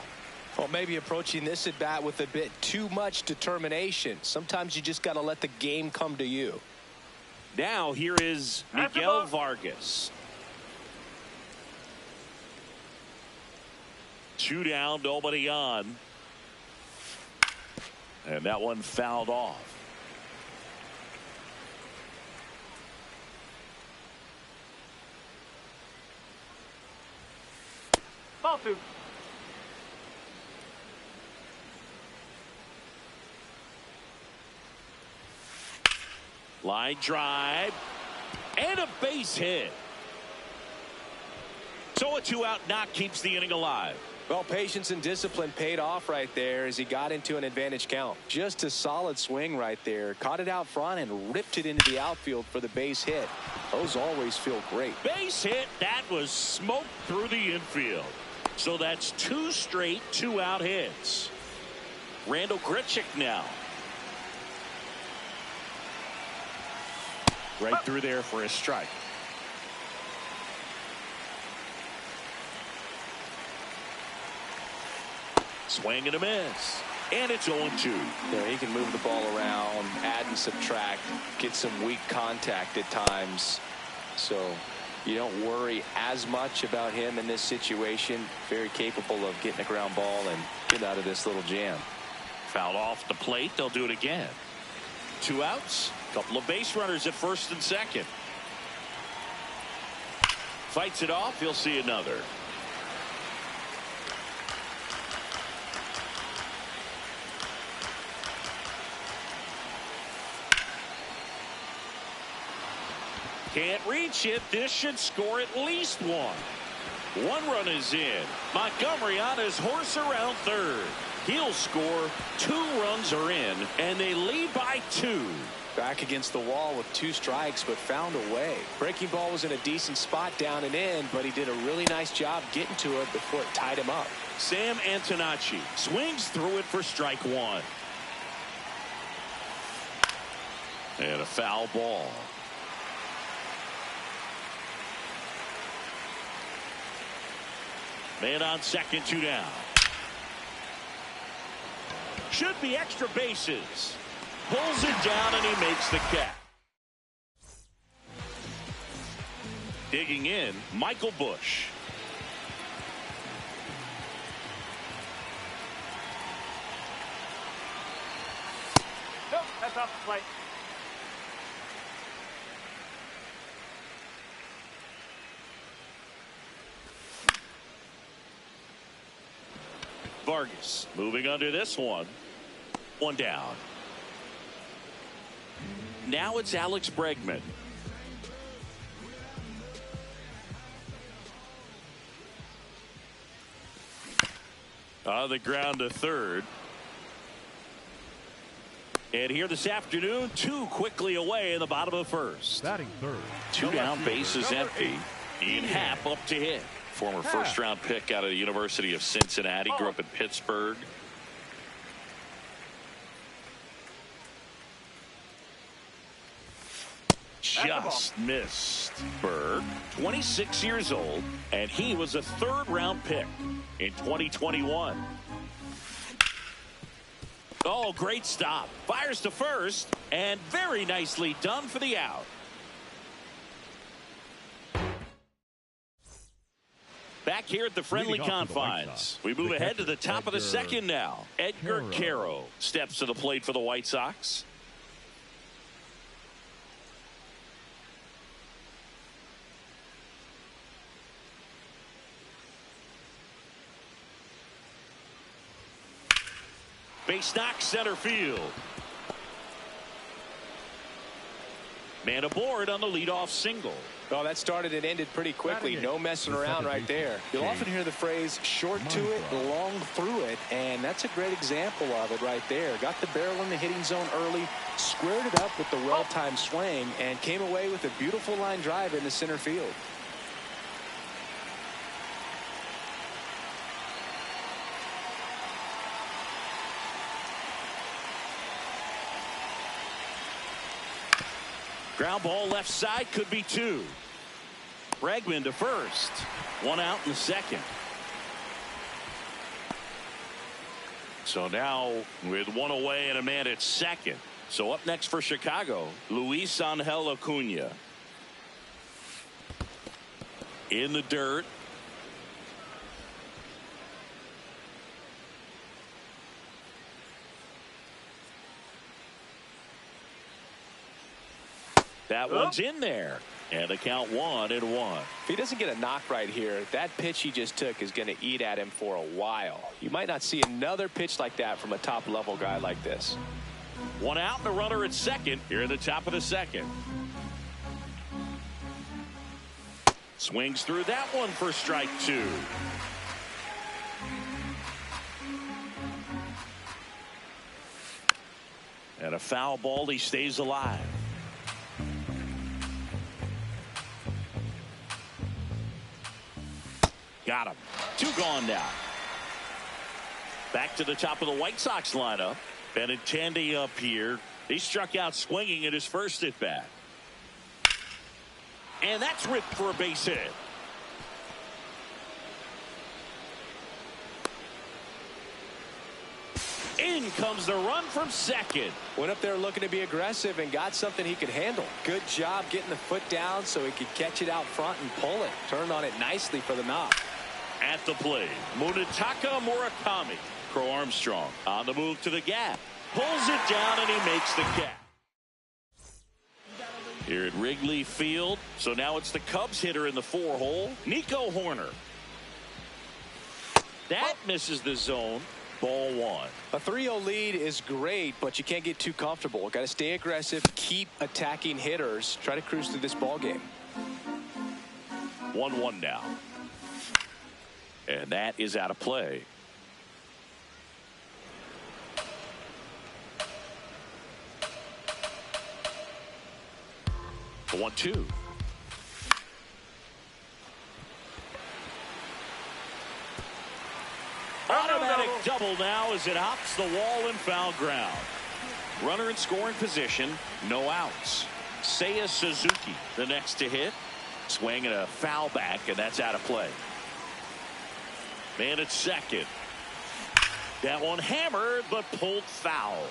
Well, maybe approaching this at bat with a bit too much determination. Sometimes you just got to let the game come to you. Now here is Miguel Vargas. Two down, nobody on. And that one fouled off. Ball two. Line drive and a base hit. So a two-out knock keeps the inning alive. Well, patience and discipline paid off right there as he got into an advantage count. Just a solid swing right there. Caught it out front and ripped it into the outfield for the base hit. Those always feel great. Base hit. That was smoked through the infield. So that's 2 straight 2-out hits. Randal Grichuk now. Right through there for a strike. Swing and a miss. And it's 0-2. Yeah, he can move the ball around, add and subtract, get some weak contact at times. So you don't worry as much about him in this situation. Very capable of getting a ground ball and get out of this little jam. Fouled off the plate. They'll do it again. 2 outs. Couple of base runners at first and second. Fights it off. He'll see another. Can't reach it. This should score at least 1. 1 run is in. Montgomery on his horse around third. He'll score. 2 runs are in, and they lead by 2. Back against the wall with 2 strikes, but found a way. Breaking ball was in a decent spot down and in, but he did a really nice job getting to it before it tied him up. Sam Antonacci swings through it for strike 1. And a foul ball. Man on second, 2 down. Should be extra bases. Pulls it down and he makes the catch. Digging in, Michael Busch. Nope, that's off the plate. Vargas moving under this one. 1 down. Now it's Alex Bregman. On the ground to third. And here this afternoon, 2 quickly away in the bottom of the first. Batting third. 2 down, bases empty. Ian Happ up to hit. Former first-round pick out of the University of Cincinnati. Grew up in Pittsburgh. Just missed. Berg, 26 years old, and he was a 3rd-round pick in 2021. Oh, great stop. Fires to first, and very nicely done for the out. Back here at the friendly confines, we move ahead to the top of the second now. Edgar Quero steps to the plate for the White Sox. Base knock, center field. Man aboard on the leadoff single. Oh, that started and ended pretty quickly. No messing around right there. You'll often hear the phrase short to it, long through it, and that's a great example of it right there. Got the barrel in the hitting zone early, squared it up with the well-timed swing, and came away with a beautiful line drive in the center field. Ground ball left side, could be 2. Bregman to first. 1 out in the second. So now with 1 away and a man at second. So up next for Chicago, Luis Angel Acuna. In the dirt. That one's in there. And the count 1-1. If he doesn't get a knock right here, that pitch he just took is going to eat at him for a while. You might not see another pitch like that from a top-level guy like this. 1 out and a runner at second here at the top of the second. Swings through that one for strike 2. And a foul ball, he stays alive. Got him. 2 gone now. Back to the top of the White Sox lineup. Benintendi up here. He struck out swinging at his first at bat. And that's ripped for a base hit. In comes the run from second. Went up there looking to be aggressive and got something he could handle. Good job getting the foot down so he could catch it out front and pull it. Turned on it nicely for the knock. At the plate, Munetaka Murakami. Crow Armstrong on the move to the gap. Pulls it down and he makes the catch. Here at Wrigley Field. So now it's the Cubs hitter in the 4-hole, Nico Hoerner. That misses the zone. Ball 1. A 3-0 lead is great, but you can't get too comfortable. Got to stay aggressive, keep attacking hitters, try to cruise through this ball game. 1-1 now. And that is out of play. The 1-2. Automatic double now as it hops the wall and foul ground. Runner in scoring position, no outs. Seiya Suzuki the next to hit. Swing and a foul back, and that's out of play. Man at second. That one hammered but pulled foul.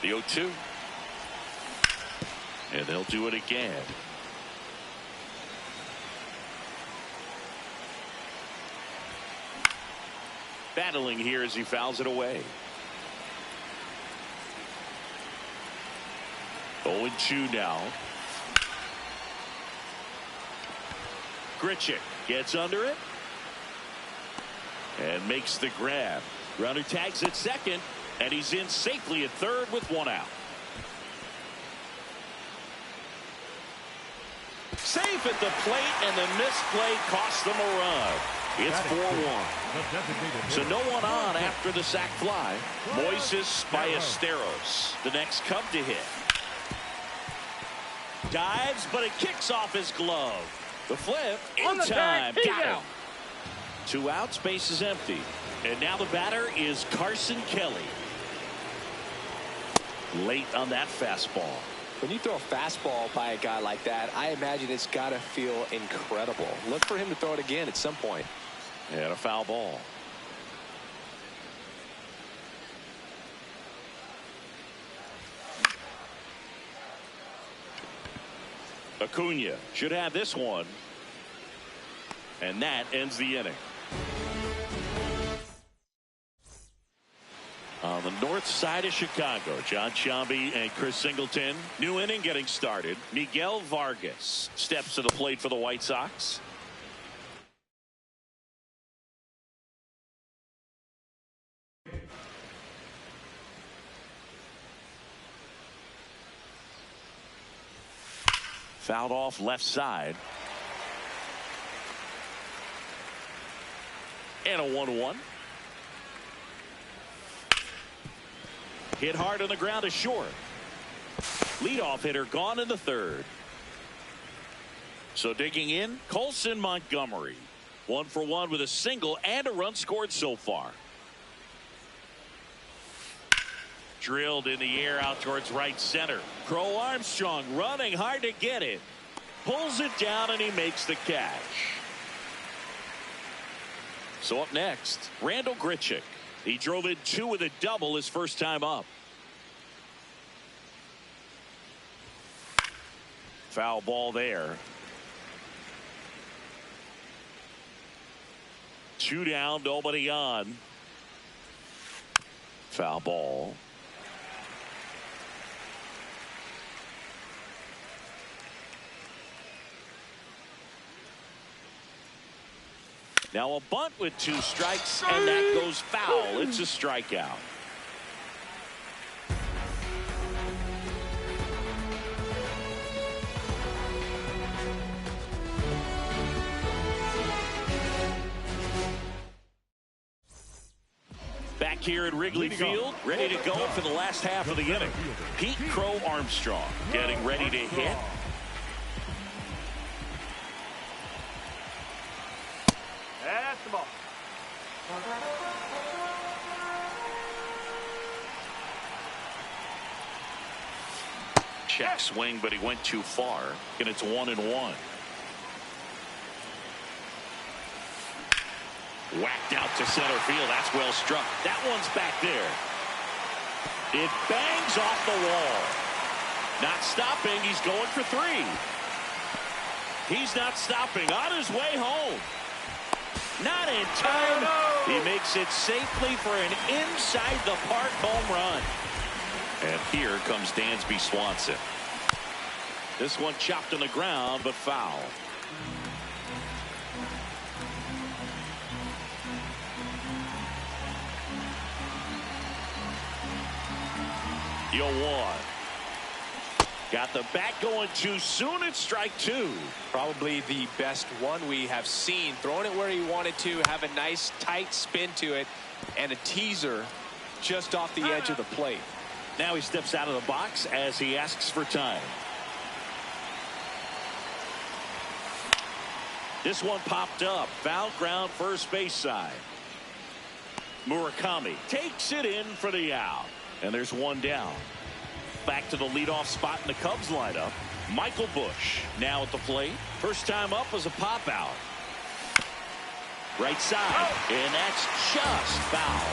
The 0-2. And they'll do it again. Battling here as he fouls it away. 0-2 now. Grichuk gets under it and makes the grab. Runner tags at second, and he's in safely at third with 1 out. Safe at the plate, and the misplay cost them a run. It's 4-1. So no one on after the sac fly. Moises Ballesteros, the next Cub to hit. Dives, but it kicks off his glove. The flip in time. Got him. 2 outs, base is empty. And now the batter is Carson Kelly. Late on that fastball. When you throw a fastball by a guy like that, I imagine it's got to feel incredible. Look for him to throw it again at some point. And a foul ball. Acuna should have this one. And that ends the inning. On the north side of Chicago, John Sciambi and Chris Singleton. New inning getting started. Miguel Vargas steps to the plate for the White Sox. Fouled off left side. And a 1-1. Hit hard on the ground to short. Leadoff hitter gone in the third. So digging in, Colson Montgomery. 1 for 1 with a single and a run scored so far. Drilled in the air out towards right center. Crow Armstrong running hard to get it. Pulls it down and he makes the catch. So up next, Randal Grichuk. He drove in 2 with a double his first time up. Foul ball there. 2 down, nobody on. Foul ball. Now a bunt with 2 strikes, and that goes foul. It's a strikeout. here at Wrigley Field, ready to go for the last half of the inning. Pete Crow Armstrong getting ready to hit. That's the ball. Check swing, but he went too far, and it's 1-1. Whacked out to center field. That's well struck. That one's back there. It bangs off the wall. Not stopping. He's going for 3. He's not stopping. On his way home. Not in time. He makes it safely for an inside the park home run. And here comes Dansby Swanson. This one chopped on the ground, but foul. Yo, 1. Got the bat going too soon. It's strike 2. Probably the best one we have seen. Throwing it where he wanted to, have a nice tight spin to it, and a teaser just off the edge of the plate. Now he steps out of the box as he asks for time. This one popped up. Foul ground, first base side. Murakami takes it in for the out. And there's one down. Back to the leadoff spot in the Cubs lineup. Michael Busch now at the plate. First time up was a pop out. Right side. And that's just foul.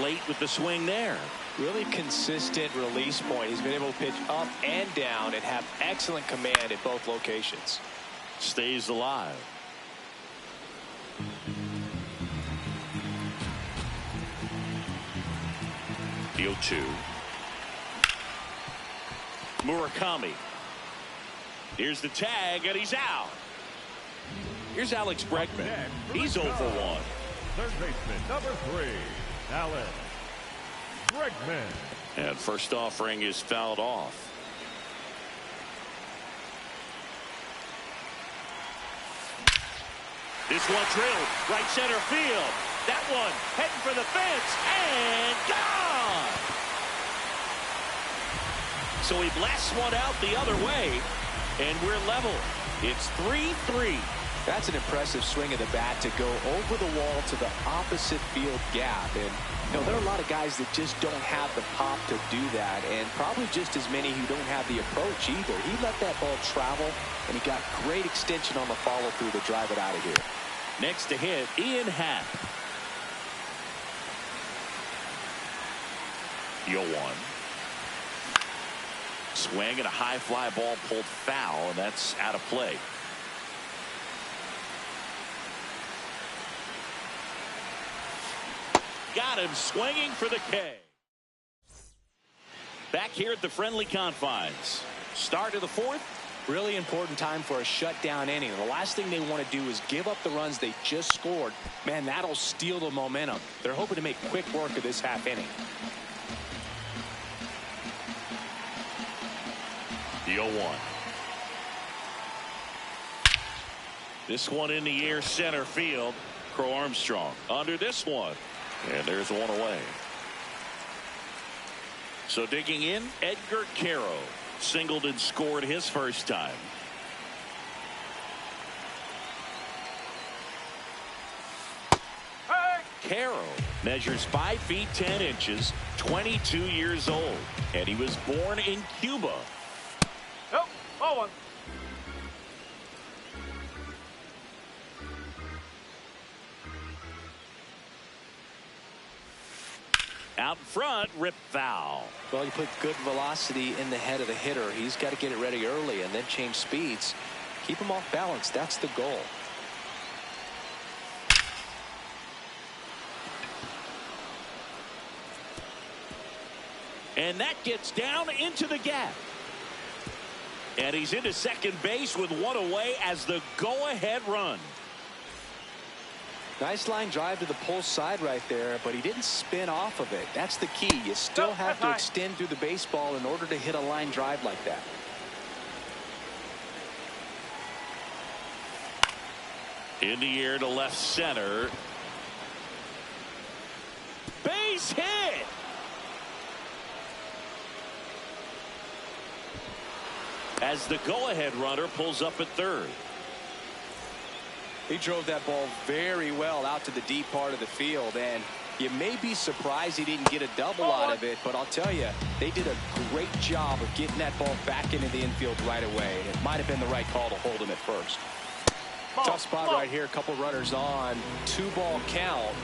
Late with the swing there. Really consistent release point. He's been able to pitch up and down and have excellent command at both locations. Stays alive. The 0-2. Murakami. Here's the tag, and he's out. Here's Alex Bregman. He's 0 for 1. Third baseman, number 3, Alex Bregman. And first offering is fouled off. This one drilled right center field. That one heading for the fence and gone. So he blasts one out the other way, and we're level. It's 3-3. That's an impressive swing of the bat to go over the wall to the opposite field gap. And you know, there are a lot of guys that just don't have the pop to do that, and probably just as many who don't have the approach either. He let that ball travel, and he got great extension on the follow through to drive it out of here. Next to hit, Ian Happ. Yo, 1. Swing and a high fly ball pulled foul, and that's out of play. Got him swinging for the K. Back here at the friendly confines. Start of the 4th. Really important time for a shutdown inning. The last thing they want to do is give up the runs they just scored. Man, that'll steal the momentum. They're hoping to make quick work of this half inning. The 0-1. This one in the air center field. Crow Armstrong under this one. And there's one away. So digging in, Edgar Caro. Singled and scored his first time. Caro measures 5 feet 10 inches, 22 years old, and he was born in Cuba. Nope. Ball 1. Out in front, rip foul. Well, you put good velocity in the head of the hitter. He's got to get it ready early and then change speeds. Keep him off balance. That's the goal. And that gets down into the gap. And he's into second base with one away as the go-ahead run. Nice line drive to the pull side right there, but he didn't spin off of it. That's the key. You still have to extend through the baseball in order to hit a line drive like that. In the air to left center. Base hit. As the go-ahead runner pulls up at third. He drove that ball very well out to the deep part of the field, and you may be surprised he didn't get a double out of it, but I'll tell you, they did a great job of getting that ball back into the infield right away. It might have been the right call to hold him at first. Tough spot right here. A couple runners on. 2-ball count.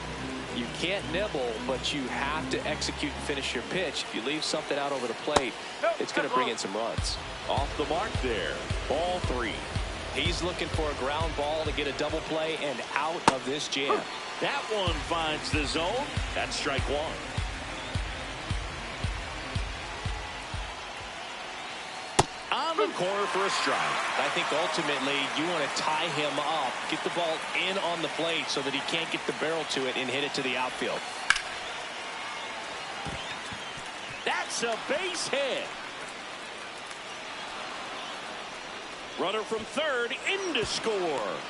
You can't nibble, but you have to execute and finish your pitch. If you leave something out over the plate, it's going to bring in some runs. Off the mark there. Ball 3. He's looking for a ground ball to get a double play and out of this jam. That one finds the zone. That's strike 1. On the corner for a strike. I think ultimately you want to tie him up, get the ball in on the plate so that he can't get the barrel to it and hit it to the outfield. That's a base hit. Runner from third in to score.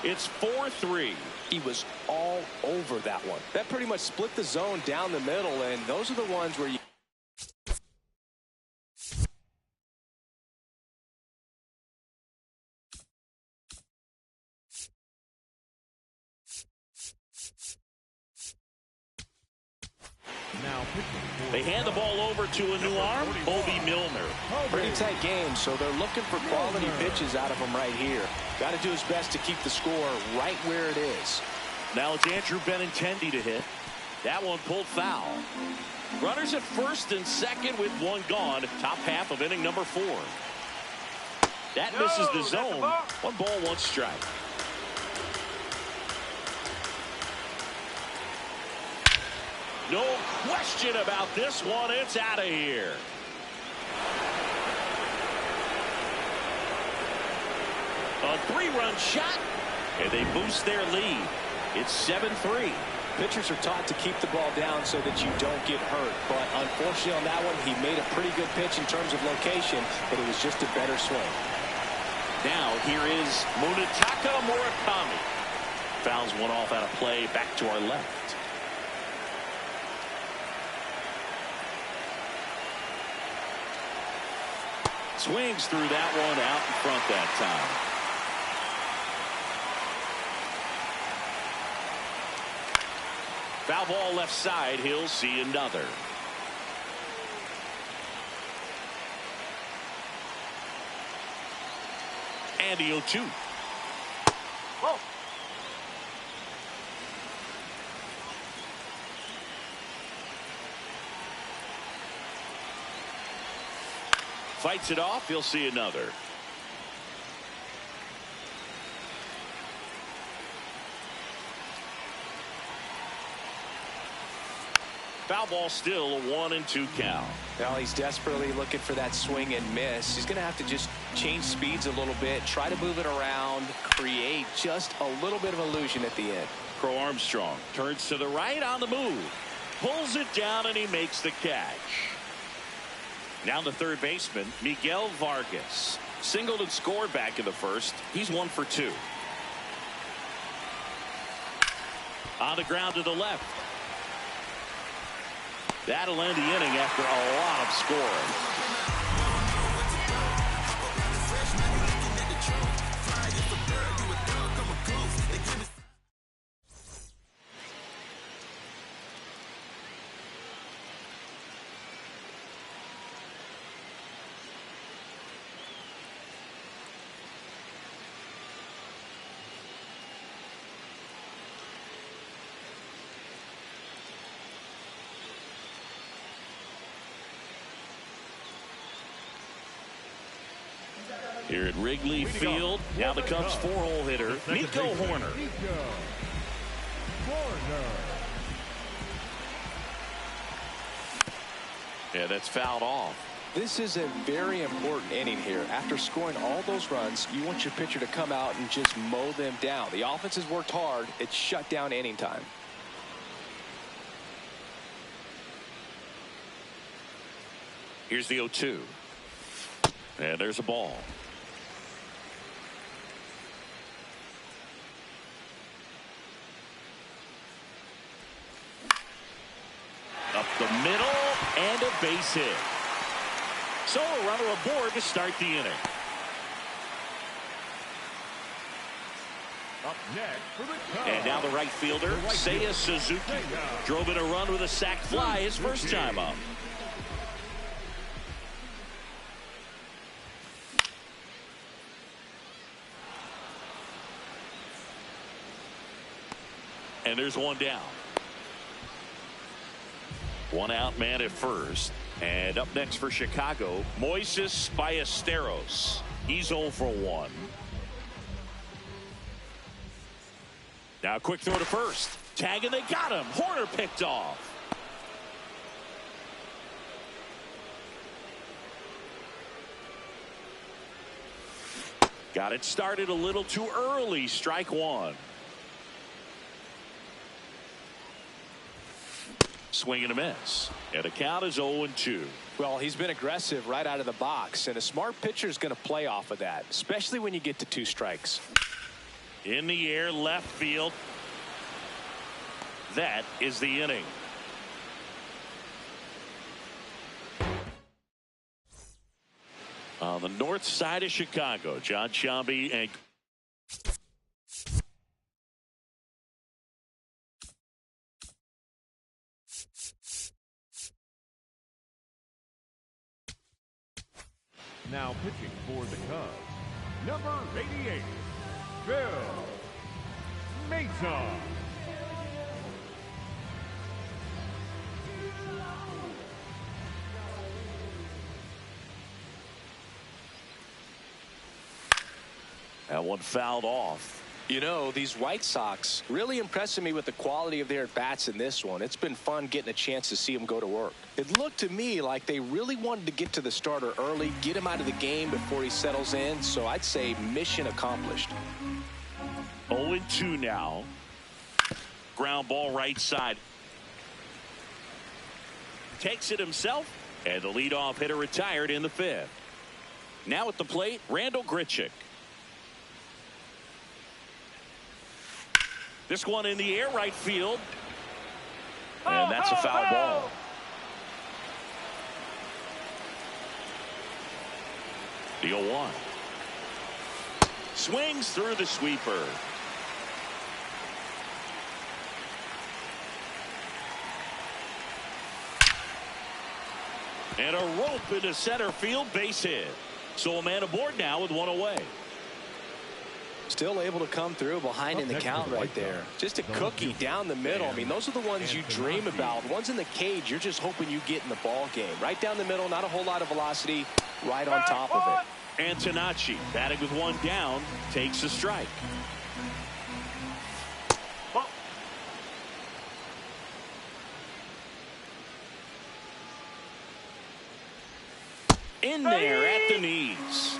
It's 4-3. He was all over that one. That pretty much split the zone down the middle, and those are the ones where you They hand the ball over to a new arm, Bobby Milner. Pretty tight game, so they're looking for quality pitches out of him right here. Got to do his best to keep the score right where it is. Now it's Andrew Benintendi to hit. That one pulled foul. Runners at first and second with one gone. Top half of inning number 4. That misses the zone. 1 ball, 1 strike. No question about this one. It's out of here. A 3-run shot, and they boost their lead. It's 7-3. Pitchers are taught to keep the ball down so that you don't get hurt. But unfortunately on that one, he made a pretty good pitch in terms of location, but it was just a better swing. Now here is Munetaka Murakami. Fouls one off out of play back to our left. Swings through that one out in front that time. Foul ball left side. He'll see another. And the 0-2. Whoa. Fights it off. He'll see another. Foul ball, still a 1-2 count. Now he's desperately looking for that swing and miss. He's going to have to just change speeds a little bit, try to move it around, create just a little bit of illusion at the end. Crow Armstrong turns to the right on the move, pulls it down, and he makes the catch. Now the third baseman, Miguel Vargas, singled and scored back in the first. He's 1 for 2. On the ground to the left. That'll end the inning after a lot of scoring. Here at Wrigley Field, now the Cubs 4-hole hitter, Nico Hoerner. Yeah, that's fouled off. This is a very important inning here. After scoring all those runs, you want your pitcher to come out and just mow them down. The offense has worked hard. It's shut down inning time. Here's the 0-2. And there's a ball. the middle, and a base hit. So a runner aboard to start the inning. Up next for the Cubs. And now the right fielder, Seiya Suzuki, drove in a run with a sac fly his first time up. And there's one down. One out man at first. And up next for Chicago, Moises Ballesteros. He's 0 for 1. Now quick throw to first. Tag and they got him. Horner picked off. Got it started a little too early. Strike one. Swing and a miss. And the count is 0-2. Well, he's been aggressive right out of the box, and a smart pitcher is going to play off of that, especially when you get to 2 strikes. In the air, left field. That is the inning. On the north side of Chicago, Jon Sciambi and Now pitching for the Cubs, number 88, Phil Maton. that one fouled off. You know, these White Sox really impressing me with the quality of their at-bats in this one. It's been fun getting a chance to see them go to work. It looked to me like they really wanted to get to the starter early, get him out of the game before he settles in, so I'd say mission accomplished. 0-2 now. Ground ball right side. Takes it himself, and the leadoff hitter retired in the 5th. Now at the plate, Randal Grichuk. This one in the air, right field. And that's a foul ball. The 0-1. Swings through the sweeper. And a rope into center field, base hit. So a man aboard now with one away. Still able to come through behind in the count right there. Just a cookie down the middle. I mean, those are the ones you dream about. Ones in the cage, you're just hoping you get in the ball game. Right down the middle, not a whole lot of velocity, right on top of it. Antonacci, batting with one down, takes a strike. In there at the knees.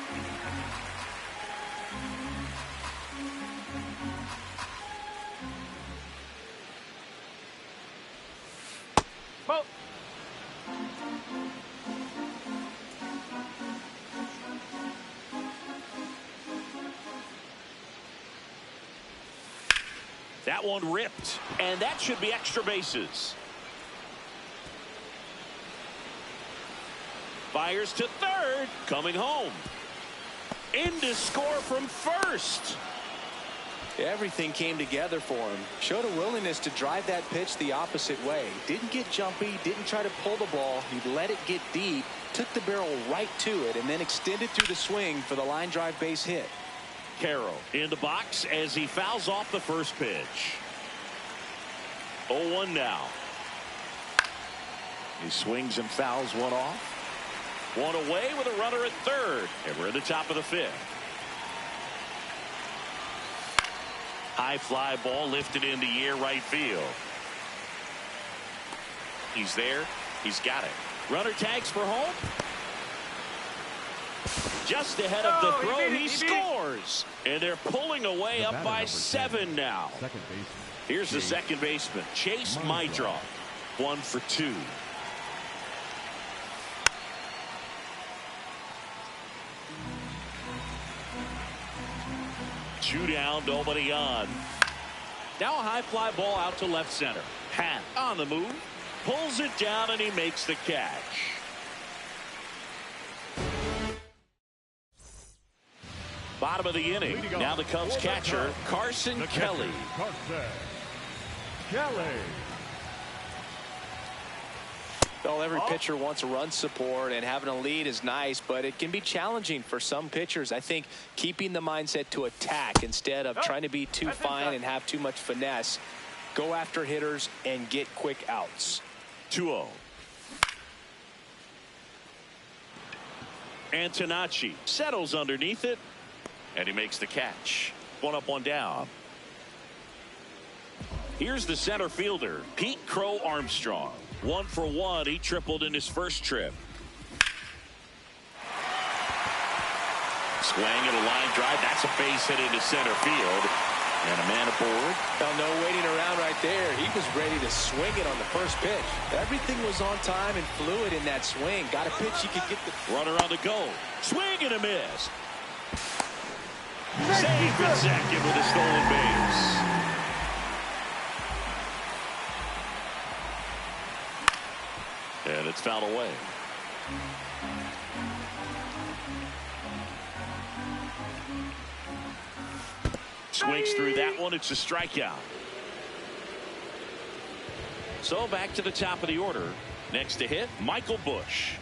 That one ripped, and that should be extra bases. Fires to third, coming home. In to score from first. Everything came together for him. Showed a willingness to drive that pitch the opposite way. Didn't get jumpy, didn't try to pull the ball. He let it get deep, took the barrel right to it, and then extended through the swing for the line drive base hit. Carroll in the box as he fouls off the first pitch. 0-1 now. He swings and fouls one off. One away with a runner at third. And we're in the top of the 5th. High fly ball lifted in the air right field. He's there. He's got it. Runner tags for home. Just ahead of the throw, he scores. And they're pulling away up by 7 now. Here's the second baseman, Chase Meidroth. 1 for 2. Two down, nobody on. Now a high fly ball out to left center. Happ on the move. pulls it down, and he makes the catch. Bottom of the inning. Now the Cubs catcher, Carson Kelly. Carson Kelly. Well, every pitcher wants run support, and having a lead is nice, but it can be challenging for some pitchers. I think keeping the mindset to attack instead of trying to be too fine and have too much finesse. Go after hitters and get quick outs. 2-0. Antonacci settles underneath it, and he makes the catch. 1 up, 1 down. Here's the center fielder, Pete Crow Armstrong. 1 for 1. He tripled in his first trip. Swing and a line drive. That's a base hit into center field. And a man aboard. Well, no waiting around right there. He was ready to swing it on the first pitch. Everything was on time and fluid in that swing. Got a pitch he could get the runner on the go. Swing and a miss. Safe at second with a stolen base. And it's fouled away. Swings through that one. It's a strikeout. So back to the top of the order. Next to hit, Michael Busch.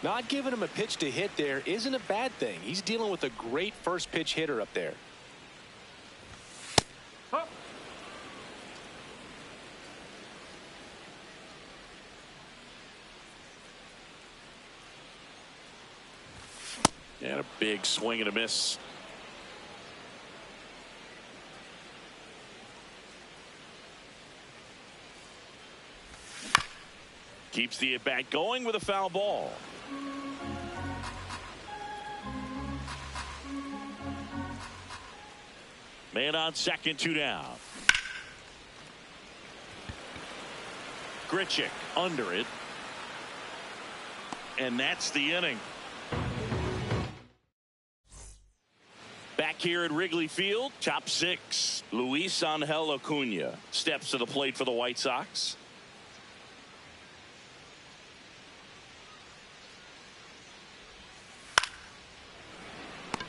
Not giving him a pitch to hit there isn't a bad thing. He's dealing with a great first pitch hitter up there. And a big swing and a miss. Keeps the at-bat going with a foul ball. Man on second, 2 down. Grichuk under it. And that's the inning. Back here at Wrigley Field, top 6. Luis Angel Acuna steps to the plate for the White Sox.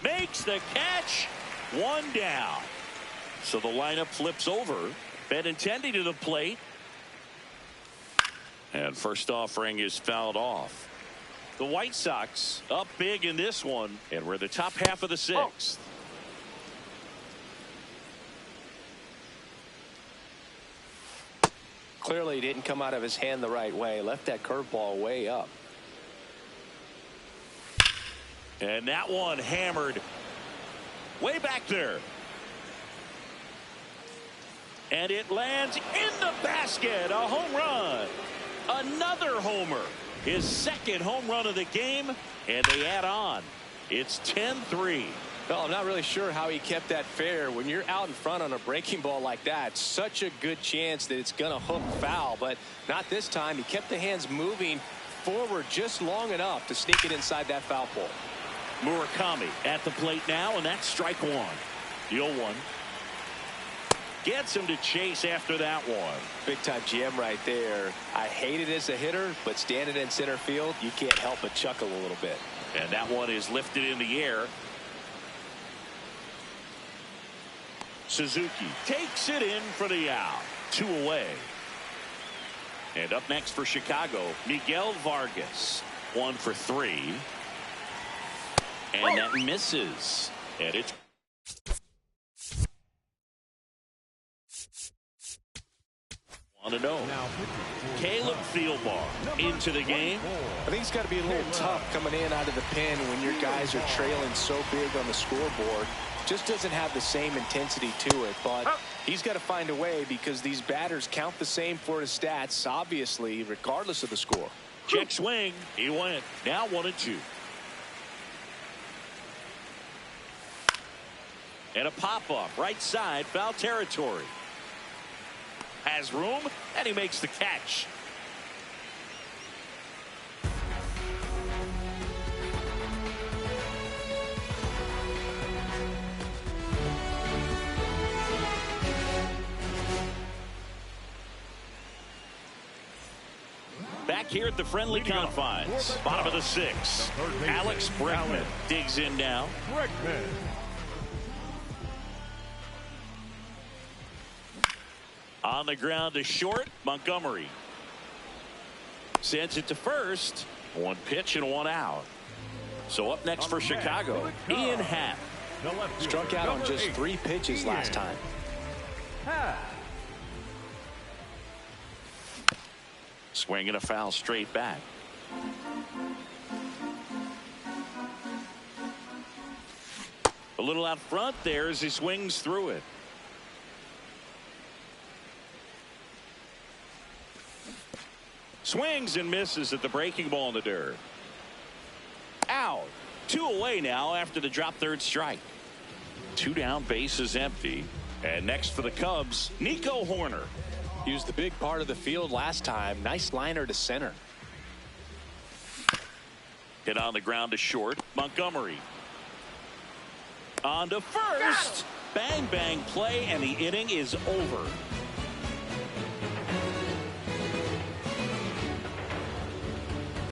Makes the catch. 1 down. So the lineup flips over. Benintendi to the plate. And first offering is fouled off. The White Sox up big in this one, and we're the top half of the 6th. Clearly didn't come out of his hand the right way. Left that curveball way up. And that one hammered way back there. And it lands in the basket. A home run. Another homer. His second home run of the game. And they add on. It's 10-3. Well, I'm not really sure how he kept that fair. When you're out in front on a breaking ball like that, such a good chance that it's going to hook foul. But not this time. He kept the hands moving forward just long enough to sneak it inside that foul pole. Murakami at the plate now, and that's strike 1. The 0-1. Gets him to chase after that one. Big time gem right there. I hate it as a hitter, but standing in center field, you can't help but chuckle a little bit. And that one is lifted in the air. Suzuki takes it in for the out. 2 away. And up next for Chicago, Miguel Vargas. 1 for 3. And that misses. And it's want to know. Caleb Thielbar into the game. I think it's got to be a little tough coming in out of the pen when your guys are trailing so big on the scoreboard. Just doesn't have the same intensity to it, but he's got to find a way because these batters count the same for his stats, obviously, regardless of the score. Check swing. He went. Now 1-2. And a pop-up right side, foul territory. Has room, and he makes the catch. here at the friendly confines. Bottom of the 6th. Alex Bregman digs in now. Bregman. On the ground to short. Montgomery sends it to first. 1 pitch and 1 out. So up next for Chicago, Ian Happ. Struck out on just 3 pitches last time. Swing and a foul straight back. A little out front there as he swings through it. Swings and misses at the breaking ball in the dirt. Out. 2 away now after the drop third strike. 2 down, bases empty. And next for the Cubs, Nico Hoerner. Used the big part of the field last time. Nice liner to center. Hit on the ground to short. Montgomery. On to first. Bang, bang play, and the inning is over.